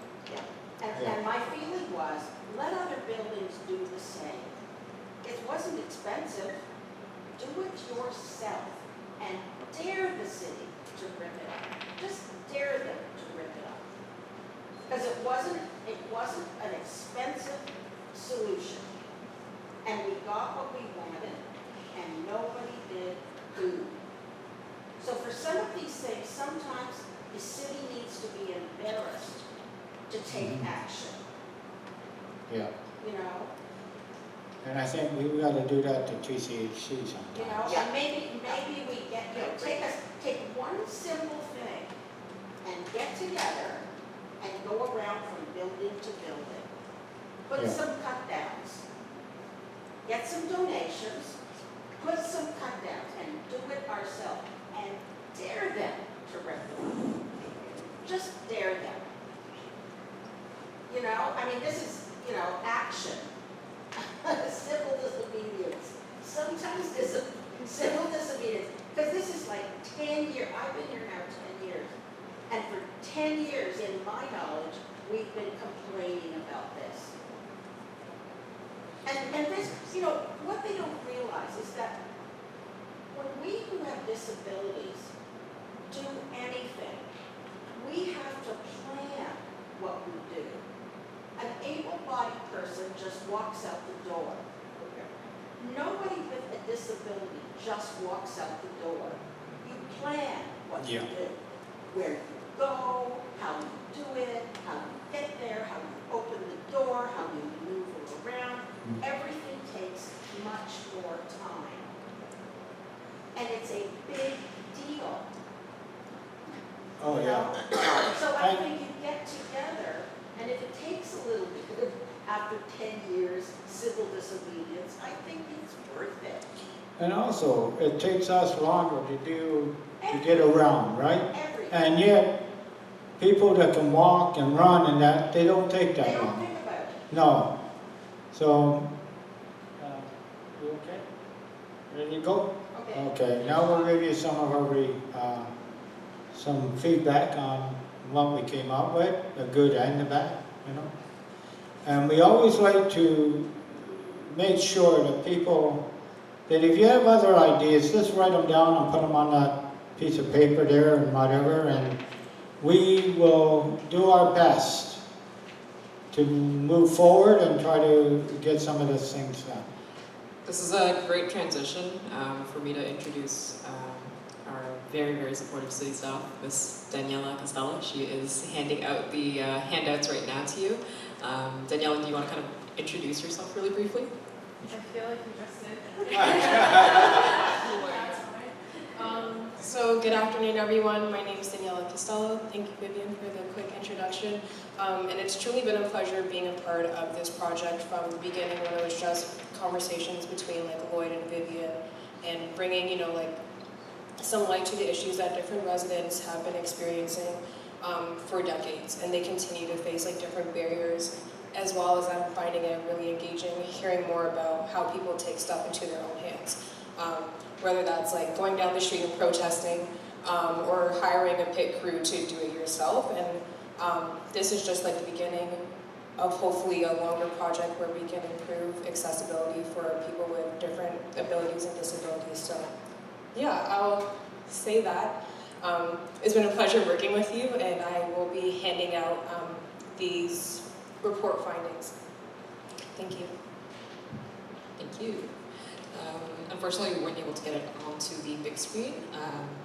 Yeah. And my feeling was, let other buildings do the same. It wasn't expensive. Do it yourself and dare the city to rip it up. Just dare them to rip it up. Because it wasn't an expensive solution. And we got what we wanted, and nobody did boo. So for some of these things, sometimes the city needs to be embarrassed to take action, Yeah. you know? And I think we've got to do that to TCHC You know, sometimes. and maybe we get, you know, take one simple thing and get together and go around from building to building. Put Yeah. some cut downs. Get some donations, put some cut downs and do it ourselves and dare them to rip them. Just dare them. You know, I mean, this is, you know, action. Civil disobedience. Sometimes civil disobedience, because this is like 10 years, I've been here now 10 years. And for 10 years, in my knowledge, we've been complaining about this. And this, you know, what they don't realize is that when we who have disabilities do anything, we have to plan what we do. An able-bodied person just walks out the door. Nobody with a disability just walks out the door. You plan what you do, where you go, how you do it, how you get there, how you open the door, how you maneuver around. Everything takes much more time. And it's a big deal. Oh, you yeah. know? So I think you get together, and if it takes a little bit after 10 years, civil disobedience, I think it's worth it. And also, it takes us longer to get around, right? Everything. And yet, people that can walk and run and that, they don't take They that don't long. think about it. No. So, you okay? Ready to go? Okay. Okay, now we'll give you some of our, some feedback on what we came up with, the good and the bad, you know. And we always like to make sure that people, that if you have other ideas, just write them down and put them on that piece of paper there and whatever, and we will do our best to move forward and try to get some of these things done. This is a great transition for me to introduce our very, very supportive city staff, Miss Daniela Costello. She is handing out the handouts right now to you. Daniela, do you want to kind of introduce yourself really briefly? I feel like you just did. So good afternoon, everyone. My name is Daniela Costello. Thank you, Vivian, for the quick introduction. And it's truly been a pleasure being a part of this project from the beginning, when it was just conversations between like Lloyd and Vivian, and bringing, you know, like some light to the issues that different residents have been experiencing for decades, and they continue to face like different barriers, as well as I'm finding it really engaging, hearing more about how people take stuff into their own hands. Whether that's like going down the street and protesting, or hiring a pit crew to do it yourself. And this is just like the beginning of hopefully a longer project where we can improve accessibility for people with different abilities and disabilities. So yeah, I'll say that. It's been a pleasure working with you, and I will be handing out these report findings. Thank you. Thank you. Unfortunately, we weren't able to get it onto the big screen,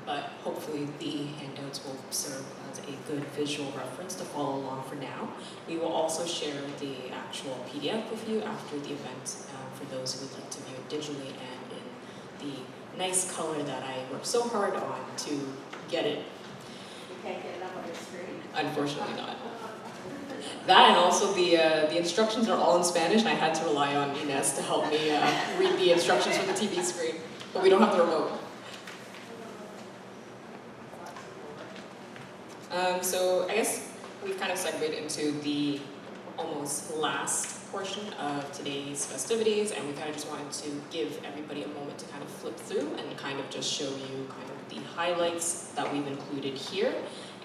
but hopefully the handouts will serve as a good visual reference to follow along for now. We will also share the actual PDF with you after the event for those who would like to view it digitally and in the nice color that I worked so hard on to get it. You can't get it up on the screen? Unfortunately not. That, and also the instructions are all in Spanish, and I had to rely on Ines to help me read the instructions for the TV screen, but we don't have the remote. So I guess we've kind of segued into the almost last portion of today's festivities, and we kind of just wanted to give everybody a moment to kind of flip through and kind of just show you kind of the highlights that we've included here,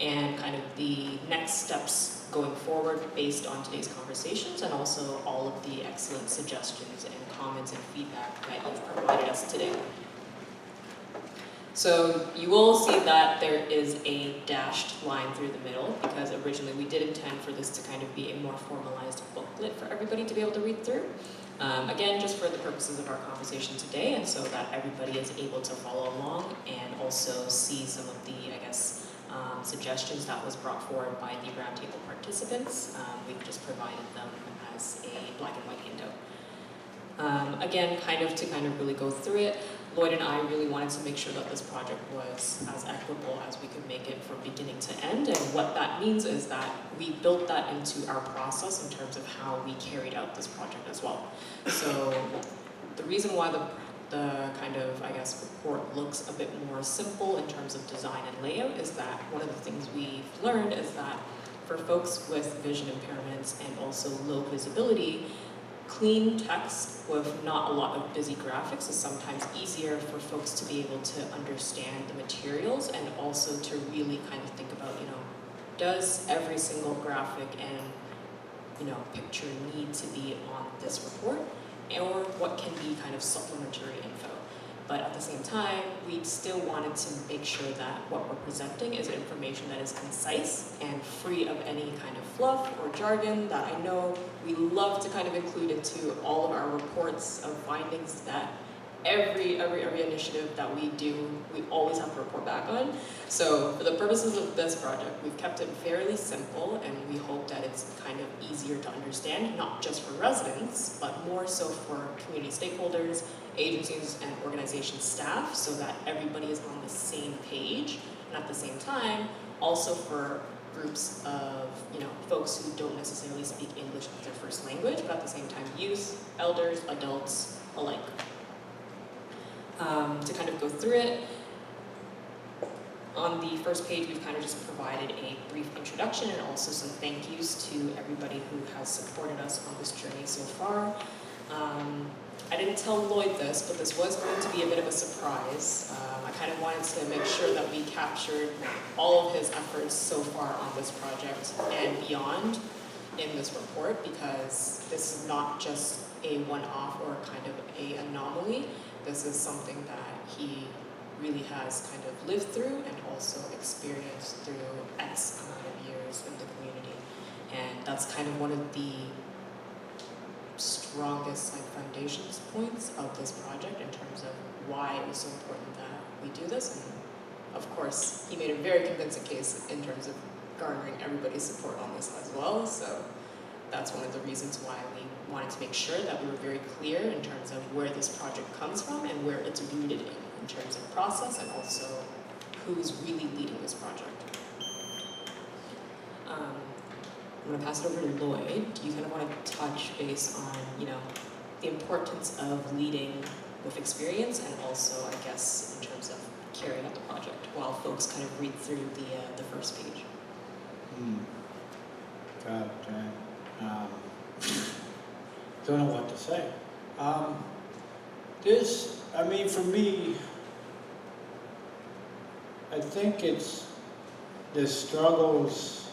and kind of the next steps going forward based on today's conversations, and also all of the excellent suggestions and comments and feedback that you've provided us today. So you will see that there is a dashed line through the middle, because originally we did intend for this to kind of be a more formalized booklet for everybody to be able to read through. Again, just for the purposes of our conversation today, and so that everybody is able to follow along and also see some of the, I guess, suggestions that was brought forward by the roundtable participants. We've just provided them as a black and white handout. Again, kind of really go through it, Lloyd and I really wanted to make sure that this project was as equitable as we could make it from beginning to end, and what that means is that we built that into our process in terms of how we carried out this project as well. So the reason why the kind of, I guess, report looks a bit more simple in terms of design and layout is that one of the things we've learned is that for folks with vision impairments and also low visibility, clean text with not a lot of busy graphics is sometimes easier for folks to be able to understand the materials, and also to really kind of think about, does every single graphic and, picture need to be on this report? Or what can be kind of supplementary info. But at the same time, we still wanted to make sure that what we're presenting is information that is concise and free of any kind of fluff or jargon that I know we love to kind of include into all of our reports of findings that every initiative that we do, we always have to report back on. So for the purposes of this project, we've kept it fairly simple, and we hope that it's kind of easier to understand, not just for residents, but more so for community stakeholders, agencies, and organization staff, so that everybody is on the same page, and at the same time, also for groups of folks who don't necessarily speak English as their first language, but at the same time, youth, elders, adults alike. To kind of go through it, on the first page we've kind of just provided a brief introduction and also some thank yous to everybody who has supported us on this journey so far. I didn't tell Lloyd this, but this was going to be a bit of a surprise. I kind of wanted to make sure that we captured all of his efforts so far on this project and beyond in this report, because this is not just a one-off or kind of an anomaly. This is something that he really has kind of lived through and also experienced through X amount of years in the community. And that's kind of one of the strongest foundations points of this project in terms of why it was so important that we do this. And of course, he made a very convincing case in terms of garnering everybody's support on this as well. So that's one of the reasons why we wanted to make sure that we were very clear in terms of where this project comes from and where it's rooted in terms of process and also who's really leading this project. I'm going to pass it over to Lloyd. Do you kind of want to touch base on, the importance of leading with experience and also, I guess, in terms of carrying out the project while folks kind of read through the first page? God, don't know what to say. For me, I think it's the struggles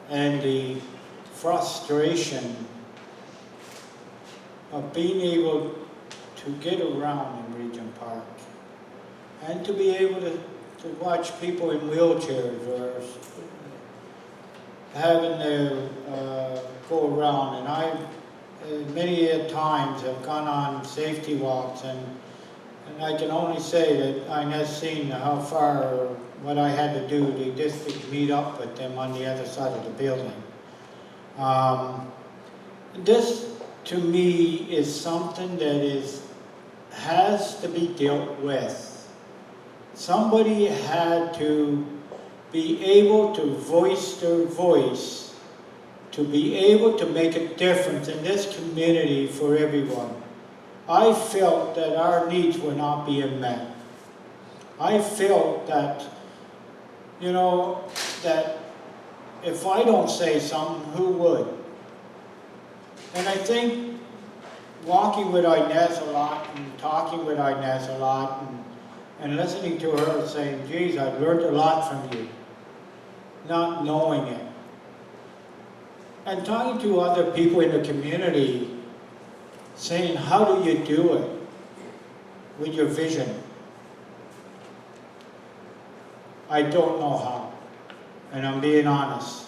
and the frustration of being able to get around in Regent Park and to be able to watch people in wheelchairs or having to go around. And I many times have gone on safety walks, and I can only say that I have seen how far, what I had to do to just meet up with them on the other side of the building. This, to me, is something that has to be dealt with. Somebody had to be able to voice their voice, to be able to make a difference in this community for everyone. I felt that our needs were not being met. I felt that, that if I don't say something, who would? And I think walking with Inez a lot and talking with Inez a lot and listening to her saying, geez, I've learned a lot from you, not knowing it. And talking to other people in the community, saying, how do you do it with your vision? I don't know how, and I'm being honest.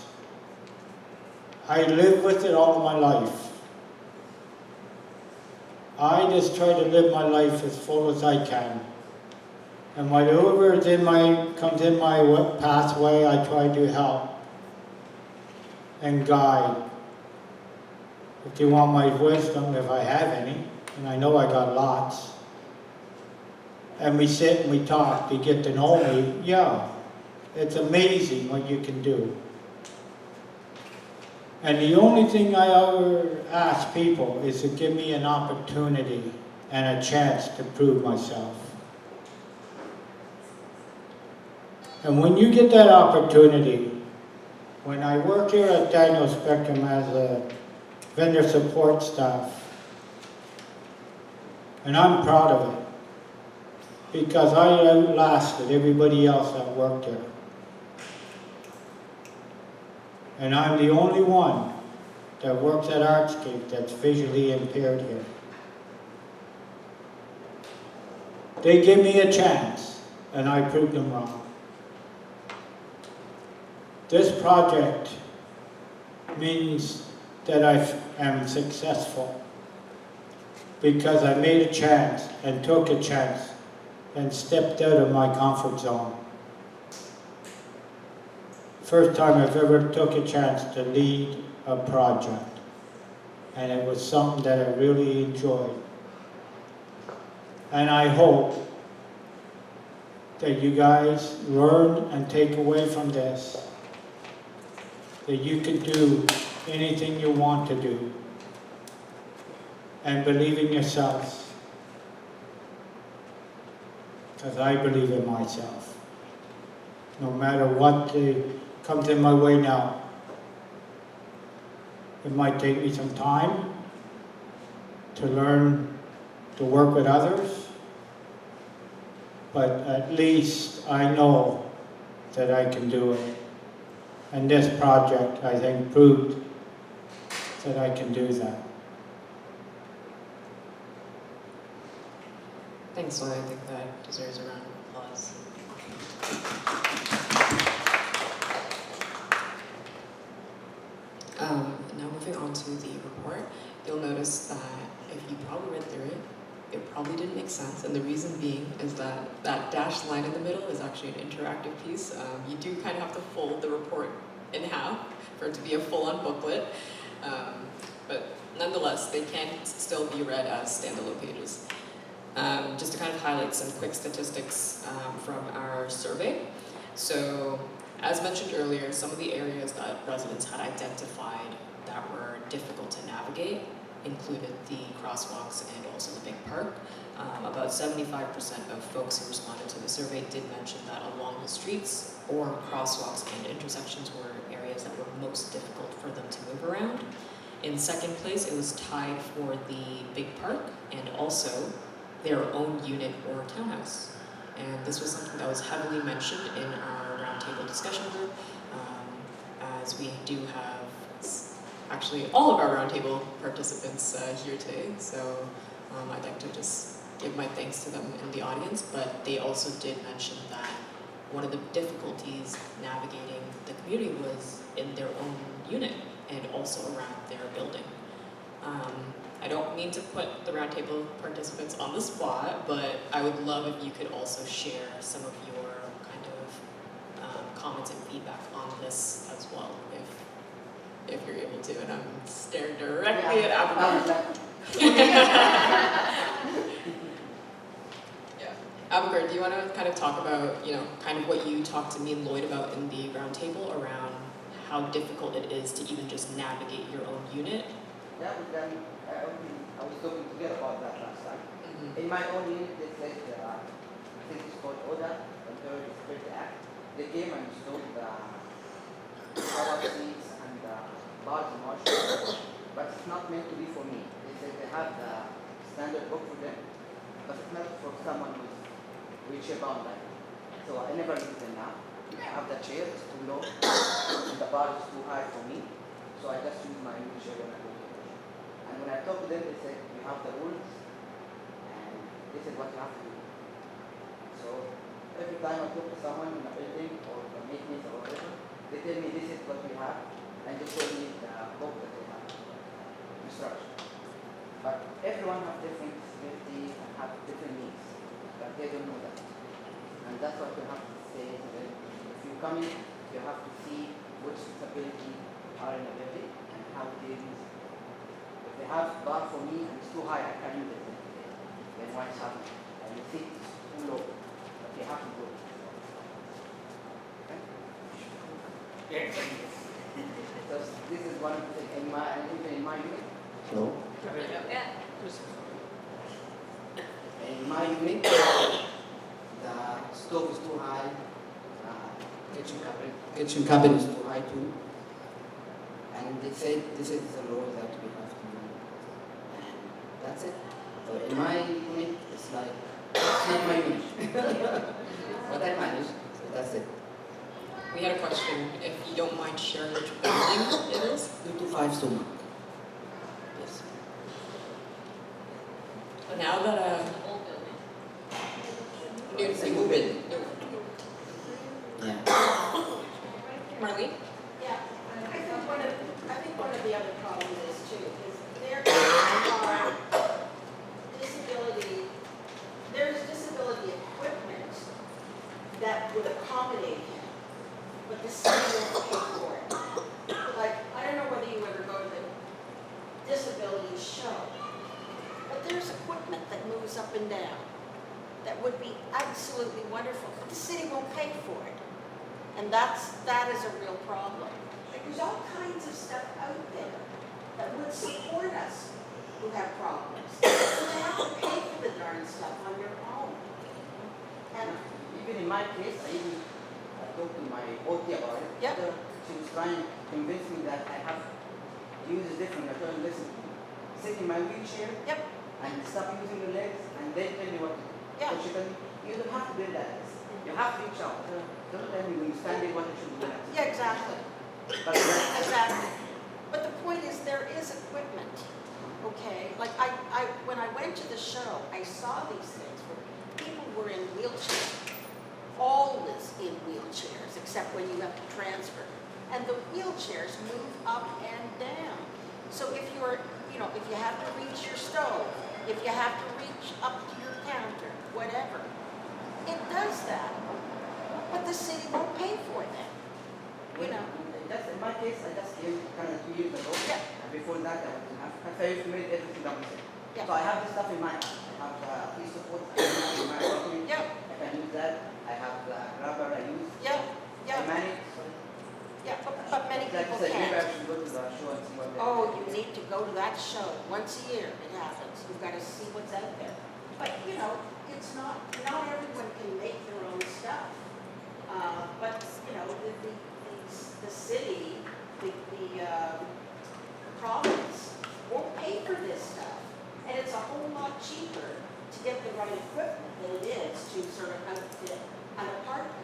I live with it all my life. I just try to live my life as full as I can. And whatever comes in my pathway, I try to help and guide. If you want my wisdom, if I have any, and I know I got lots, and we sit and we talk to get to know me, yeah, it's amazing what you can do. And the only thing I ever ask people is to give me an opportunity and a chance to prove myself. And when you get that opportunity, when I work here at Daniel Spectrum as a vendor support staff, and I'm proud of it, because I outlasted everybody else that worked here. And I'm the only one that works at Artscape that's visually impaired here. They give me a chance, and I proved them wrong. This project means that I am successful because I made a chance and took a chance and stepped out of my comfort zone. First time I've ever took a chance to lead a project, and it was something that I really enjoyed. And I hope that you guys learn and take away from this that you can do anything you want to do and believe in yourselves, because I believe in myself. No matter what comes in my way now. It might take me some time to learn to work with others, but at least I know that I can do it. And this project, I think, proved that I can do that. Thanks, Lloyd. I think that deserves a round of applause. Now moving on to the report, you'll notice that probably didn't make sense, and the reason being is that that dashed line in the middle is actually an interactive piece. You do kind of have to fold the report in half for it to be a full-on booklet, but nonetheless, they can still be read as standalone pages. Just to kind of highlight some quick statistics from our survey. So, as mentioned earlier, some of the areas that residents had identified that were difficult to navigate included the crosswalks and also the big park. About 75% of folks who responded to the survey did mention that along the streets or crosswalks and intersections were areas that were most difficult for them to move around. In second place, it was tied for the big park and also their own unit or townhouse. And this was something that was heavily mentioned in our roundtable discussion group, as we do have actually all of our roundtable participants here today. So I'd like to just give my thanks to them in the audience, but they also did mention that one of the difficulties navigating the community was in their own unit and also around their building. I don't mean to put the roundtable participants on the spot, but I would love if you could also share some of your kind of comments and feedback on this as well, if you're able to. And I'm staring directly at Abigail. Yeah, Abigail, do you want to kind of talk about, kind of what you talked to me and Lloyd about in the roundtable around how difficult it is to even just navigate your own unit? Yeah, but then I was talking to you about that last time. In my own unit, they said, I think it's called ODA, Ontario Disability Act. They came and installed the power seats and the bars and washers, but it's not meant to be for me. They said they have the standard book for them, but it's not for someone who's wheelchair bound like me. So I never use them now. I have the chair, it's too low, and the bar is too high for me, so I just use my wheelchair when I go to the washroom. And when I talked to them, they said, you have the rules, and this is what you have to do. So every time I talk to someone in a building or a maintenance or whatever, they tell me this is what we have, and they show me the book that they have, instruction. But everyone has different disabilities and have different needs, but they don't know that. And that's what you have to say to them. If you come in, you have to see which disability are in the building and how they use it. If they have bar for me and it's too high, I can't use it. Then why it's happening? And you think it's too low, but they have to go. Okay? Yeah. So this is one of the things in my unit. Hello? Yeah. In my unit, the stove is too high, kitchen cabin is too high too. And they said this is the law that we have to do. And that's it. So in my unit, it's like, it's not my unit. But I manage, so that's it. We had a question, if you don't mind sharing which building it is? 225 Soma. Yes. Now that Old building. new movement. Yeah. Marlene? Yeah, I think one of the other problems is too, is there are there's disability equipment that would accommodate him, but the city won't pay for it. Like, I don't know whether you ever go to the disability show, but there's equipment that moves up and down that would be absolutely wonderful, but the city won't pay for it. And that is a real problem. Like, there's all kinds of stuff out there that would support us who have problems. So you have to pay for the darn stuff on your own. And Even in my case, I talked to my OT about it. Yep. She was trying to convince me that I have to use it different. I told her, listen to me. Sit in my wheelchair Yep. and stop using your legs and then tell me what to do. Yeah. So she told me, you don't have to do that. You have to reach out. Don't tell me when you stand in what I should do. yeah, exactly. But Exactly. But the point is, there is equipment, okay? Like, when I went to the show, I saw these things where people were in wheelchairs, always in wheelchairs, except when you have to transfer. And the wheelchairs move up and down. So if you're, if you have to reach your stove, if you have to reach up to your counter, whatever. It does that, but the city won't pay for that, you know. Just in my case, I just came kind of 2 years ago. Yeah. And before that, I didn't have. I used to make everything by myself. Yeah. So I have this stuff in my house. I have the police support in my property. Yep. I can use that. I have the rubber I use. Yep, I yep, manage. So yeah, but many like I people said, maybe I can't. should go to the show and see what they Oh, you need to go to that show, once a year it happens, you've got to see what's out there. But, you know, it's not everyone can make their own stuff. But, you know, the city, the province won't pay for this stuff. And it's a whole lot cheaper to get the right equipment than it is to sort of outfit an apartment.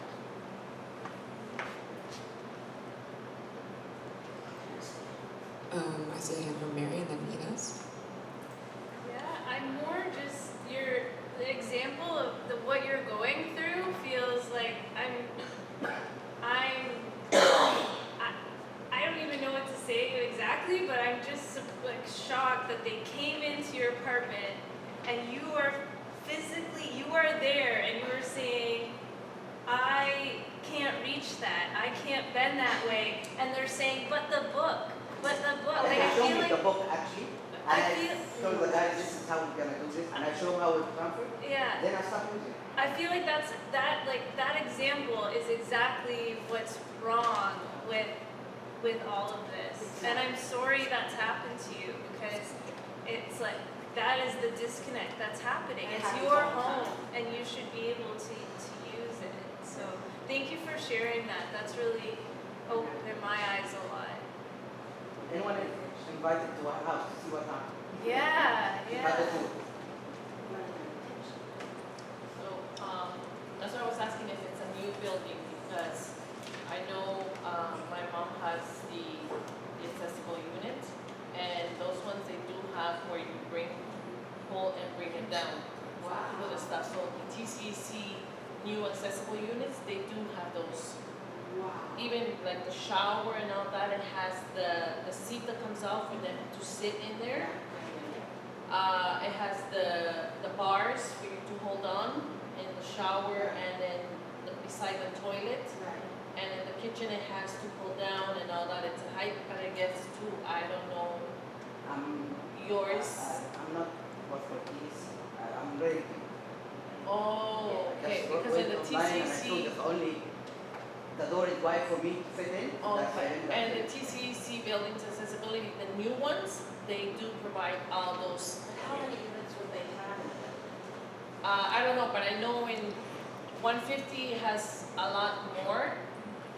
I see a hand from Mary and then Inez. Yeah, I'm more just the example of what you're going through feels like I don't even know what to say exactly, but I'm just like shocked that they came into your apartment and you are there and you are saying, I can't reach that, I can't bend that way, and they're saying, but the book. Like They I show feel me like the book actually. And I I feel- told the guys this is how we're gonna do this, and I show them how it's transferred. yeah. Then I start using it. I feel like that example is exactly what's wrong with all of this. And I'm sorry that's happened to you because it's like that is the disconnect that's happening. It It's happens your all the time. home and you should be able to use it. So thank you for sharing that. That's really opened my eyes a lot. Anyone invited to our house to see what happens. Yeah, But yeah. So, that's why I was asking if it's a new building, because I know, my mom has the accessible unit, and those ones, they do have where you pull and bring it down. With the stuff, so the TCC new accessible units, they do have those. Wow. Even like the shower and all that, it has the seat that comes out for them to sit in there. It has the bars for you to hold on in the shower and then beside the toilet. And in the kitchen it has to pull down and all that. It's a height, but I guess too, I don't know, yours. I'm not what for these. I'm ready. Oh, I okay, just because in the went online and I saw TCC, there's only the door is wide for me to fit in. That's why I okay, ended up and the there. TCC buildings accessibility, the new ones, they do provide all those. How many units would they have in it? I don't know, but I know in 150 has a lot more.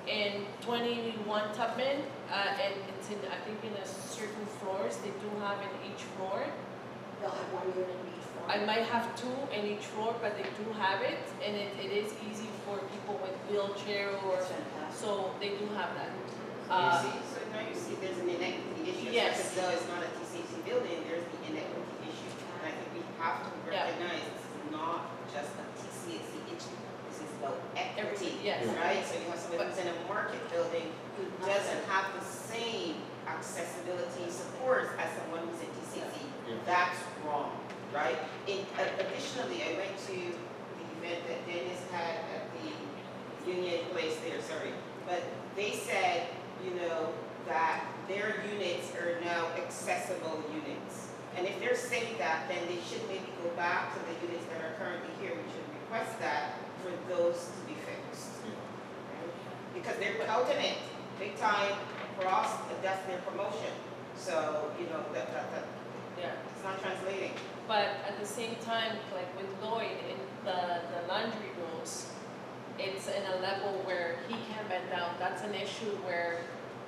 In 21 Tubman, and it's in, I think in a certain floors, they do have in each floor. They'll have one unit in each floor. I might have 2 in each floor, but they do have it, and it is easy for people with wheelchair or, That's fantastic. so they do have that. So now you see there's an inequity issue. Yes. As though it's not a TCC building, there's the inequity issue. And I think we have to Yeah. recognize this is not just a TCC issue. This is about equity. Everything, yes. Right? So you have somebody who's in a market building who doesn't have the same accessibility support as someone who's in TCC. That's wrong, right? Additionally, I went to the event that Dennis had at the Union Place there, sorry. But they said, you know, that their units are now accessible units. And if they're saying that, then they should maybe go back to the units that are currently here. We should request that for those to be fixed. Right? Because they're touting it big time for us, that's their promotion. So, you know, that Yeah. it's not translating. But at the same time, like with Lloyd, in the laundry rooms, it's in a level where he can bend down. That's an issue where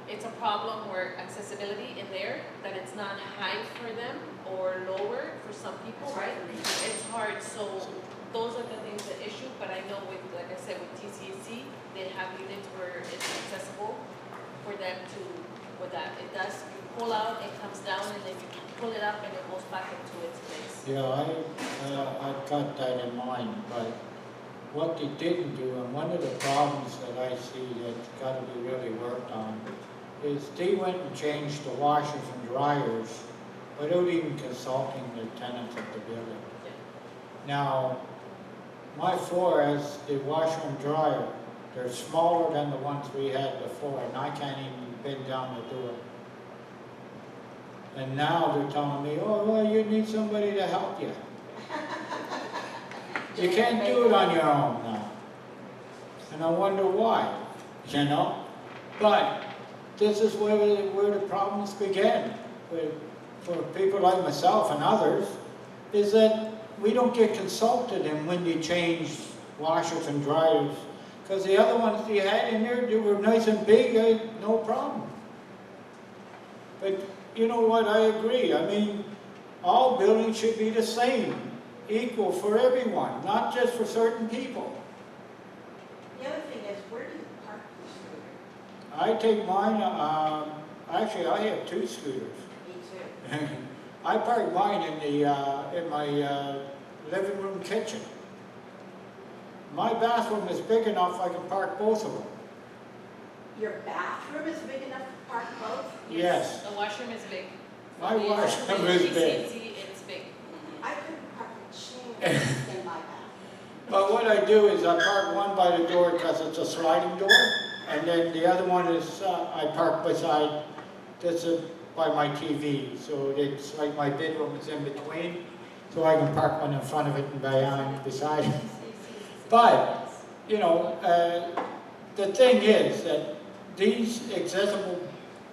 it's a problem where accessibility in there, that it's not high for them or lower for some people, right? It's hard, so those are the things that issue, but I know with, like I said, with TCC, they have units where it's accessible for them to, with that. It does, you pull out, it comes down, and then you pull it up and it goes back into its place. Yeah, I've got that in mind, but what they didn't do, and one of the problems that I see that's got to be really worked on, is they went and changed the washers and dryers, without even consulting the tenants of the building. Now, my floor has the washer and dryer. They're smaller than the ones we had before, and I can't even bend down the door. And now they're telling me, oh, well, you need somebody to help you. You can't do it on your own now. And I wonder why, you know? But this is where the problems begin for people like myself and others, is that we don't get consulted in when you change washers and dryers. Because the other ones you had in there, they were nice and big, no problem. But you know what, I agree. I mean, all buildings should be the same, equal for everyone, not just for certain people. The other thing is, where do you park the scooter? I take mine, actually I have 2 scooters. Me too. I park mine in my living room kitchen. My bathroom is big enough I can park both of them. Your bathroom is big enough to park both? Yes. The washroom is big. My washroom is big. It's big. I couldn't park a chair in my bathroom. But what I do is I park one by the door because it's a sliding door, and then the other one is I park beside, this is by my TV, so it's like my bedroom is in between, so I can park one in front of it and behind, beside it. But, you know, the thing is that these accessible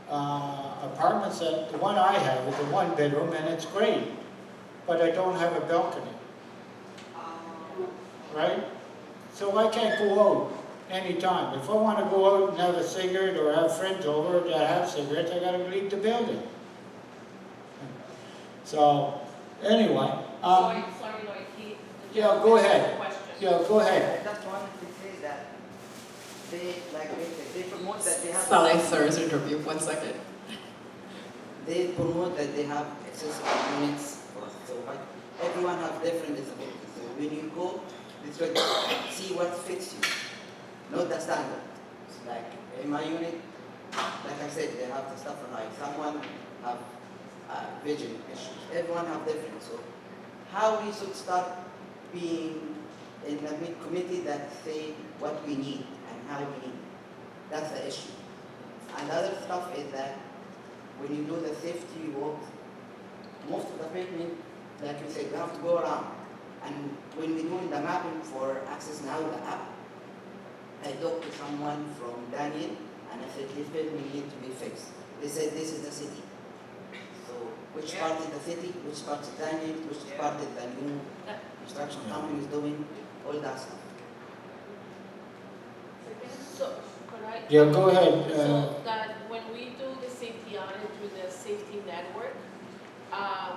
apartments, that the one I have is a 1 bedroom and it's great, but I don't have a balcony. Right? So I can't go out anytime. If I want to go out and have a cigarette or have friends over that have cigarettes, I got to leave the building. So, anyway. Sorry, Lloyd, Yeah, go ahead. Question. Yeah, go ahead. I just wanted to say that they promote that they have. Sorry to interrupt you, 1 second. They promote that they have accessible units for us. So but everyone have different disabilities. So when you go, it's like see what fits you, not the standard. It's like in my unit, like I said, they have the stuff like someone have vision issues. Everyone have different. So how we should start being in the committee that say what we need and how we need it. That's the issue. And the other stuff is that when you do the safety walk, most of the pavement, like you said, you have to go around. And when we're doing the mapping for Access Now, the app, I talked to someone from Daniel, and I said, this pavement needs to be fixed. They said, this is the city. So, which part is the city, which part is Daniel, which part is the new construction company is doing, all that stuff. So, could I? Yeah, go ahead. So that when we do the safety audit through the safety network,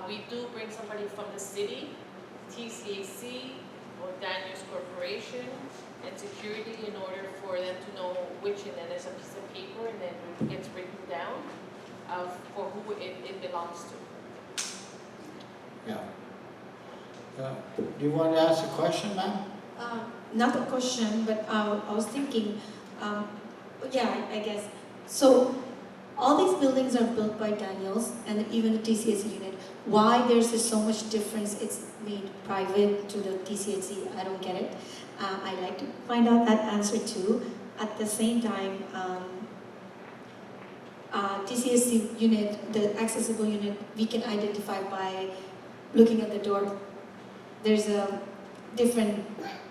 we do bring somebody from the city, TCAC, or Daniels Corporation, and security in order for them to know which, and then there's a piece of paper, and then it gets written down for who it belongs to. Yeah. Do you want to ask a question, ma'am? Not a question, but I was thinking, yeah, I guess. So all these buildings are built by Daniels and even the TCAC unit. Why there's so much difference? It's made private to the TCAC. I don't get it. I'd like to find out that answer too. At the same time, TCAC unit, the accessible unit, we can identify by looking at the door. There's a different,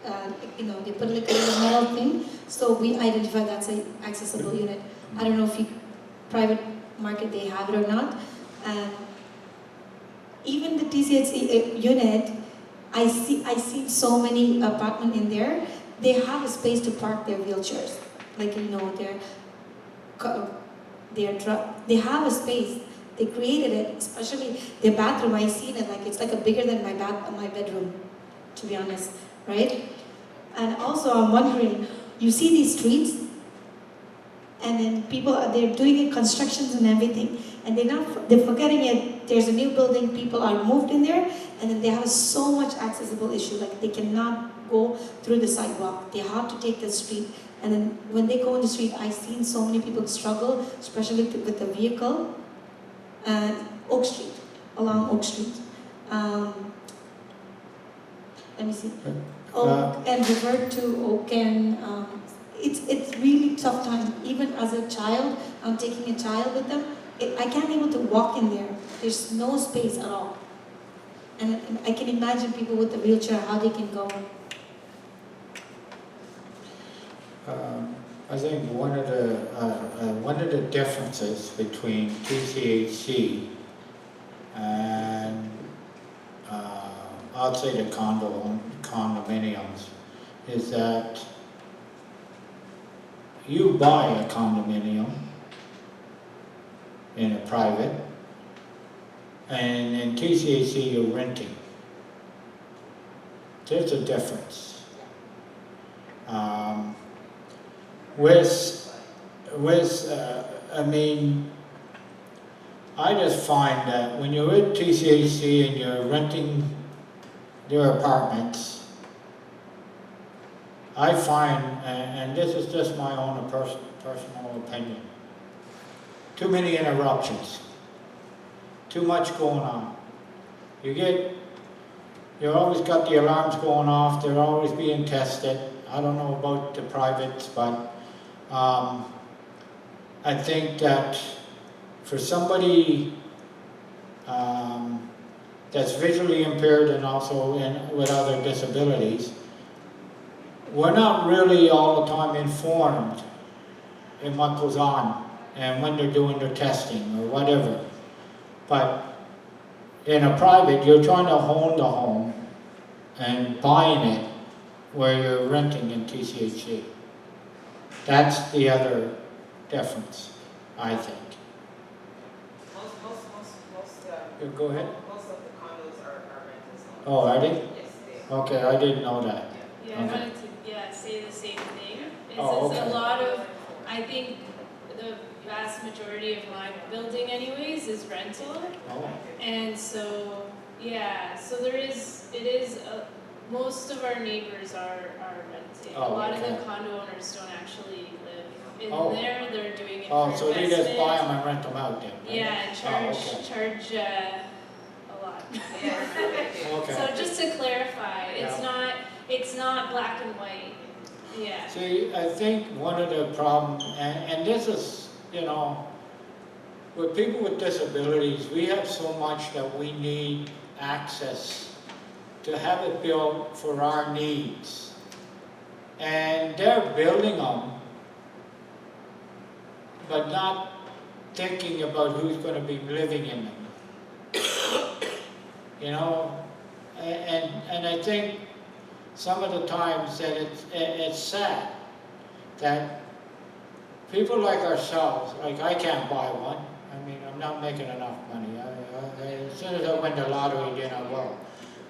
they put like a little metal thing, so we identify that's an accessible unit. I don't know if private market they have it or not. Even the TCAC unit, I see so many apartments in there. They have a space to park their wheelchairs, like they have a space. They created it, especially their bathroom. I seen it like it's like a bigger than my bedroom, to be honest, right? And also, I'm wondering, you see these streets, and then people they're doing it, constructions and everything, and they're forgetting it. There's a new building, people are moved in there, and then they have so much accessible issue, like they cannot go through the sidewalk. They have to take the street, and then when they go in the street, I've seen so many people struggle, especially with the vehicle. Oak Street, along Oak Street. Let me see. Oak and revert to Oak and it's really tough time. Even as a child, I'm taking a child with them. I can't able to walk in there. There's no space at all. And I can imagine people with a wheelchair, how they can go. I think one of the differences between TCHC and I'll say the condominiums is that you buy a condominium in a private, and in TCAC you're renting. There's a difference. I mean, I just find that when you're with TCAC and you're renting their apartments, I find, and this is just my own personal opinion, too many interruptions, too much going on. You always got the alarms going off, they're always being tested. I don't know about the privates, but I think that for somebody that's visually impaired and also with other disabilities, we're not really all the time informed in what goes on and when they're doing their testing or whatever. But in a private, you're trying to own the home and buying it where you're renting in TCHC. That's the other difference, I think. Go ahead. Most of the condos are rentals. Oh, are they? Yes, they are. Okay, I didn't know that. Yeah, I wanted to say the same thing. Oh, okay. A lot of, I think the vast majority of my building anyways is rental. Oh. And so, yeah, so most of our neighbors are renting. Oh, a lot okay. of the condo owners don't actually live in Oh. there, they're doing it Oh, for so they investment. just buy them and rent them out then? Right? Yeah, and charge a lot. Okay. So just to clarify, Yeah. it's not black and white. Yeah. See, I think one of the problems, and this is, with people with disabilities, we have so much that we need access to have it built for our needs. And they're building them, but not thinking about who's going to be living in them. And I think some of the times that it's sad that people like ourselves, like I can't buy one. I mean, I'm not making enough money. As soon as I win the lottery, then I will.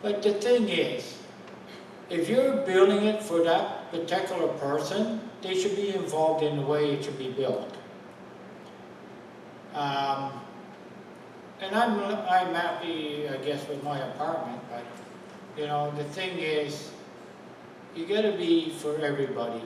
But the thing is, if you're building it for that particular person, they should be involved in the way it should be built. And I'm happy, I guess, with my apartment, but, the thing is, you gotta be for everybody.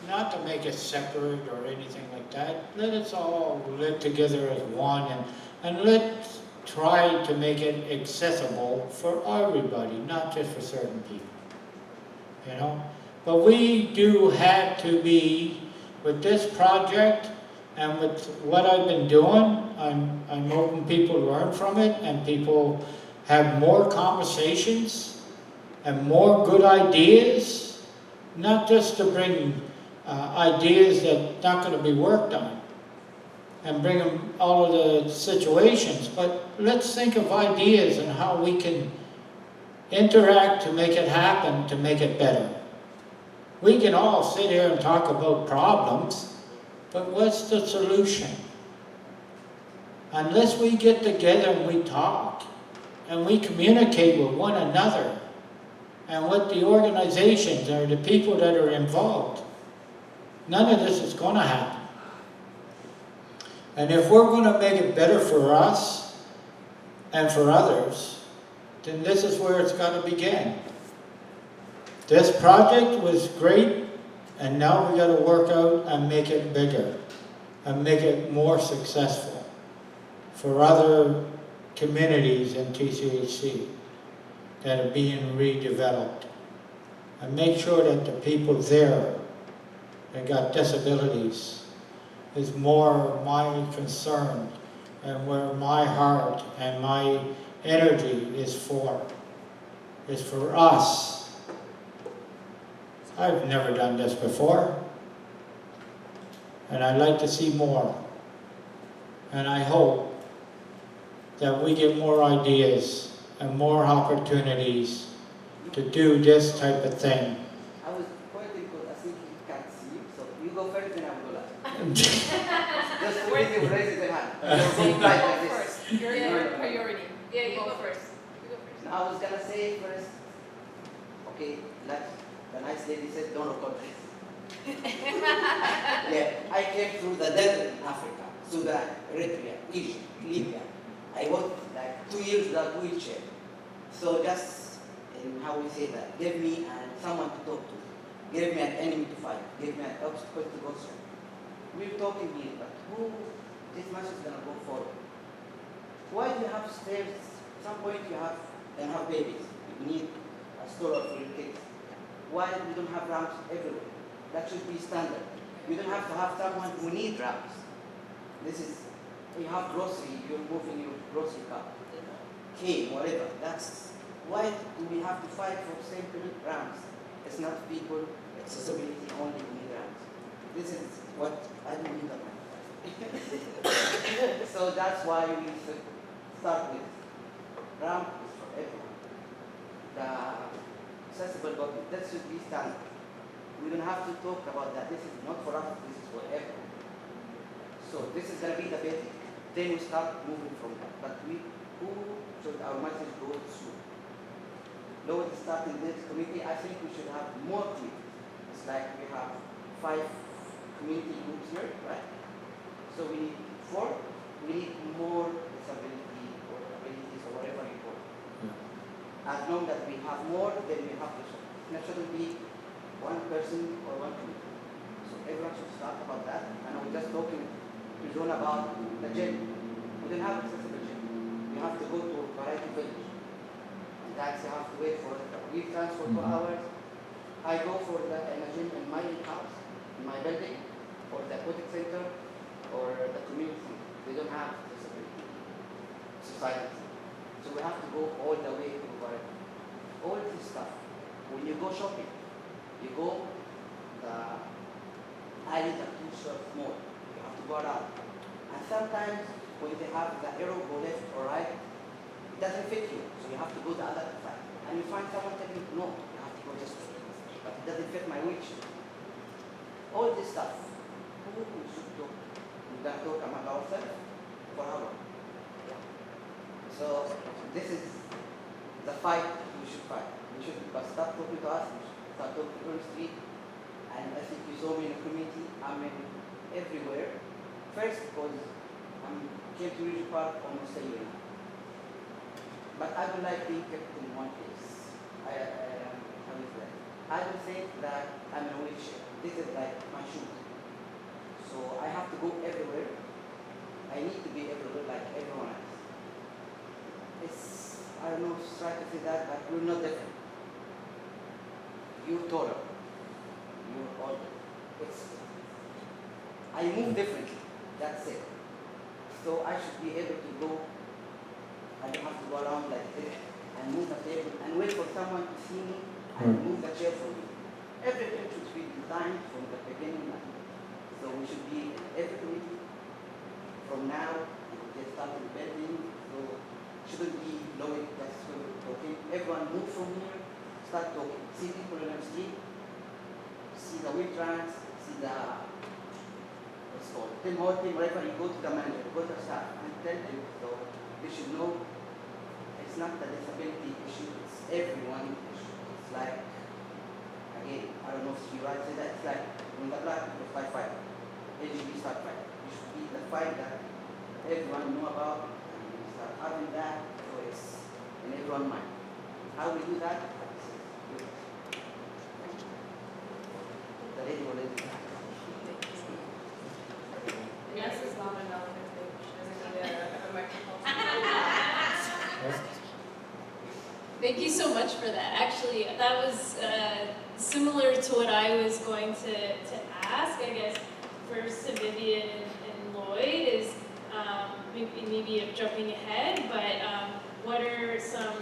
Not to make it separate or anything like that. Let us all live together as one, and let's try to make it accessible for everybody, not just for certain people. But we do have to be, with this project and with what I've been doing, I'm hoping people learn from it and people have more conversations and more good ideas, not just to bring ideas that not going to be worked on and bring them all of the situations, but let's think of ideas and how we can interact to make it happen, to make it better. We can all sit here and talk about problems, but what's the solution? Unless we get together and we talk and we communicate with one another and with the organizations or the people that are involved, none of this is going to happen. And if we're going to make it better for us and for others, then this is where it's got to begin. This project was great, and now we got to work out and make it bigger and make it more successful for other communities in TCHC that are being redeveloped. And make sure that the people there that got disabilities is more my concern and where my heart and my energy is for us. I've never done this before, and I'd like to see more. And I hope that we get more ideas and more opportunities to do this type of thing. I was pointing because I think he can't see you, so you go first, then I will go last. Just to raise the hand. So you Like go this. first, you're your priority. Yeah, you go first. You go first. Now I was gonna say first, okay, like the nice lady said, don't record this. Yeah, I came through the desert in Africa, Sudan, Eritrea, Egypt, Libya. I worked like 2 years without wheelchair. So just, in how we say that, give me someone to talk to. Give me an enemy to fight. Give me an obstacle to go through. We're talking here, but who this much is gonna go forward? Why do you have stairs? At some point you have babies. You need a stroller for your kids. Why we don't have ramps everywhere? That should be standard. You don't have to have someone who needs ramps. This is, you have grocery, you're moving your grocery cart, cane, whatever. That's, why do we have to fight for simple ramps? It's not people, accessibility only who need ramps. This is what I don't need that one. So that's why we should start with ramp is for everyone. The accessible body, that should be standard. We don't have to talk about that. This is not for us, this is for everyone. So this is going to be the basic. Then we start moving from that. But who should our message go through? Lower the starting this committee, I think we should have more committees. It's like we have 5 community groups here, right? So we need 4. We need more disability or abilities or whatever you call it. As long as we have more, then we have to. It shouldn't be one person or one committee. So everyone should start about that. And I was just talking to John about the gym. We don't have accessible gym. You have to go to Variety Village. And that's you have to wait for it. We transfer 2 hours. I go for the gym in my house, in my building, or the aquatic center, or the community. They don't have disability society. So we have to go all the way to Variety. All this stuff. When you go shopping, you go the alley that too short mall. You have to go around. And sometimes when they have the arrow go left or right, it doesn't fit you. So you have to go the other side. And you find someone telling you, no, you have to go this way. But it doesn't fit my wheelchair. All this stuff. Who we should talk? We're going to talk among ourselves for how long? So this is the fight we should fight. We should stop talking to us. Start talking on the street, and I think you saw me in the community. I'm in everywhere. First, because I came to Regent Park almost a year now. But I don't like being kept in one place. I don't think that I'm in a wheelchair. This is like my shoe. So I have to go everywhere. I need to be everywhere like everyone else. It's, I don't know if it's right to say that, but we're not different. You're taller. You're older. I move differently. That's it. So I should be able to go. I don't have to go around like this and move the table and wait for someone to see me and move the chair for me. Everything should be designed from the beginning. So we should be in every committee from now. We get started building. So shouldn't be Lloyd just talking. Everyone move from here. Start talking. See people in the street, see the wheel trans, see the, what's called, Tim Horton, wherever you go to the manager, go to the staff, and tell them, so they should know it's not the disability issue, it's everyone issue. It's like, again, I don't know if you right say that, it's like when the black people fight, LGBT start fight. It should be the fight that everyone know about, and we start having that, so it's in everyone's mind. How we do that? Yes, is not enough. She doesn't need a microphone. Thank you so much for that. Actually, that was similar to what I was going to ask. I guess first to Vivian and Lloyd is maybe I'm jumping ahead, but what are some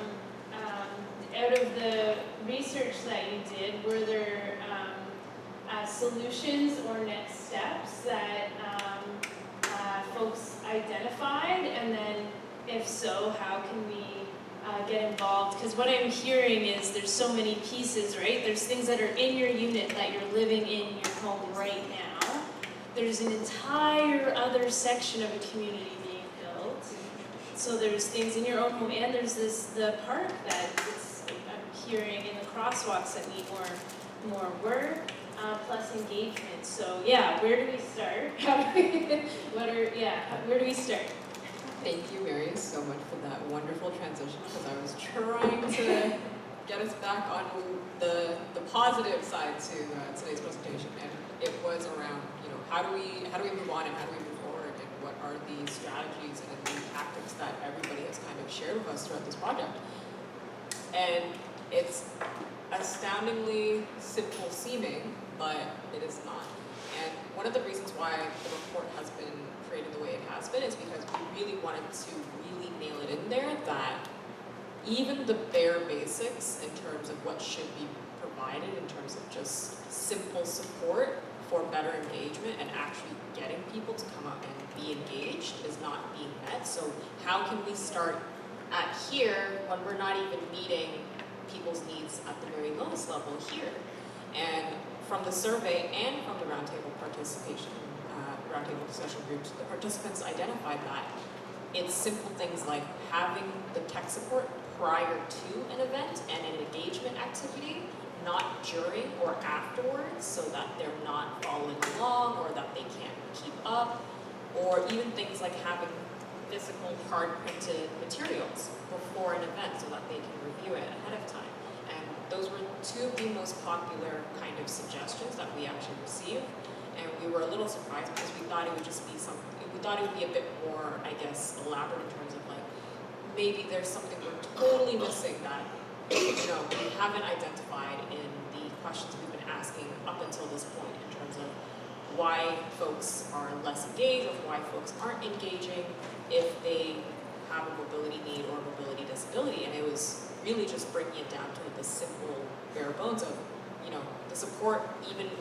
out of the research that you did? Were there solutions or next steps that folks identified, and then if so, how can we get involved? Because what I'm hearing is there's so many pieces, right? There's things that are in your unit that you're living in your home right now. There's an entire other section of a community being built. So there's things in your own home, and there's the park that I'm hearing in the crosswalks that need more work. Plus engagement. So yeah, where do we start? Where do we start? Thank you, Mary, so much for that wonderful transition, because I was trying to get us back on the positive side to today's presentation, and it was around, how do we move on and how do we move forward, and what are the strategies and the tactics that everybody has kind of shared with us throughout this project. And it's astoundingly simple seeming, but it is not. And one of the reasons why the report has been created the way it has been is because we really wanted to really nail it in there that even the bare basics in terms of what should be provided in terms of just simple support for better engagement and actually getting people to come out and be engaged is not being met. So how can we start at here when we're not even meeting people's needs at the very lowest level here? And from the survey and from the roundtable participation, roundtable discussion groups, the participants identified that it's simple things like having the tech support prior to an event and an engagement activity, not during or afterwards, so that they're not following along or that they can't keep up, or even things like having physical hard printed materials before an event so that they can review it ahead of time. And those were two of the most popular kind of suggestions that we actually received. And we were a little surprised because we thought it would just be we thought it would be a bit more, I guess, elaborate in terms of like, maybe there's something we're totally missing that, we haven't identified in the questions we've been asking up until this point in terms of why folks are less engaged or why folks aren't engaging if they have a mobility need or a mobility disability. And it was really just breaking it down to the simple bare bones of, the support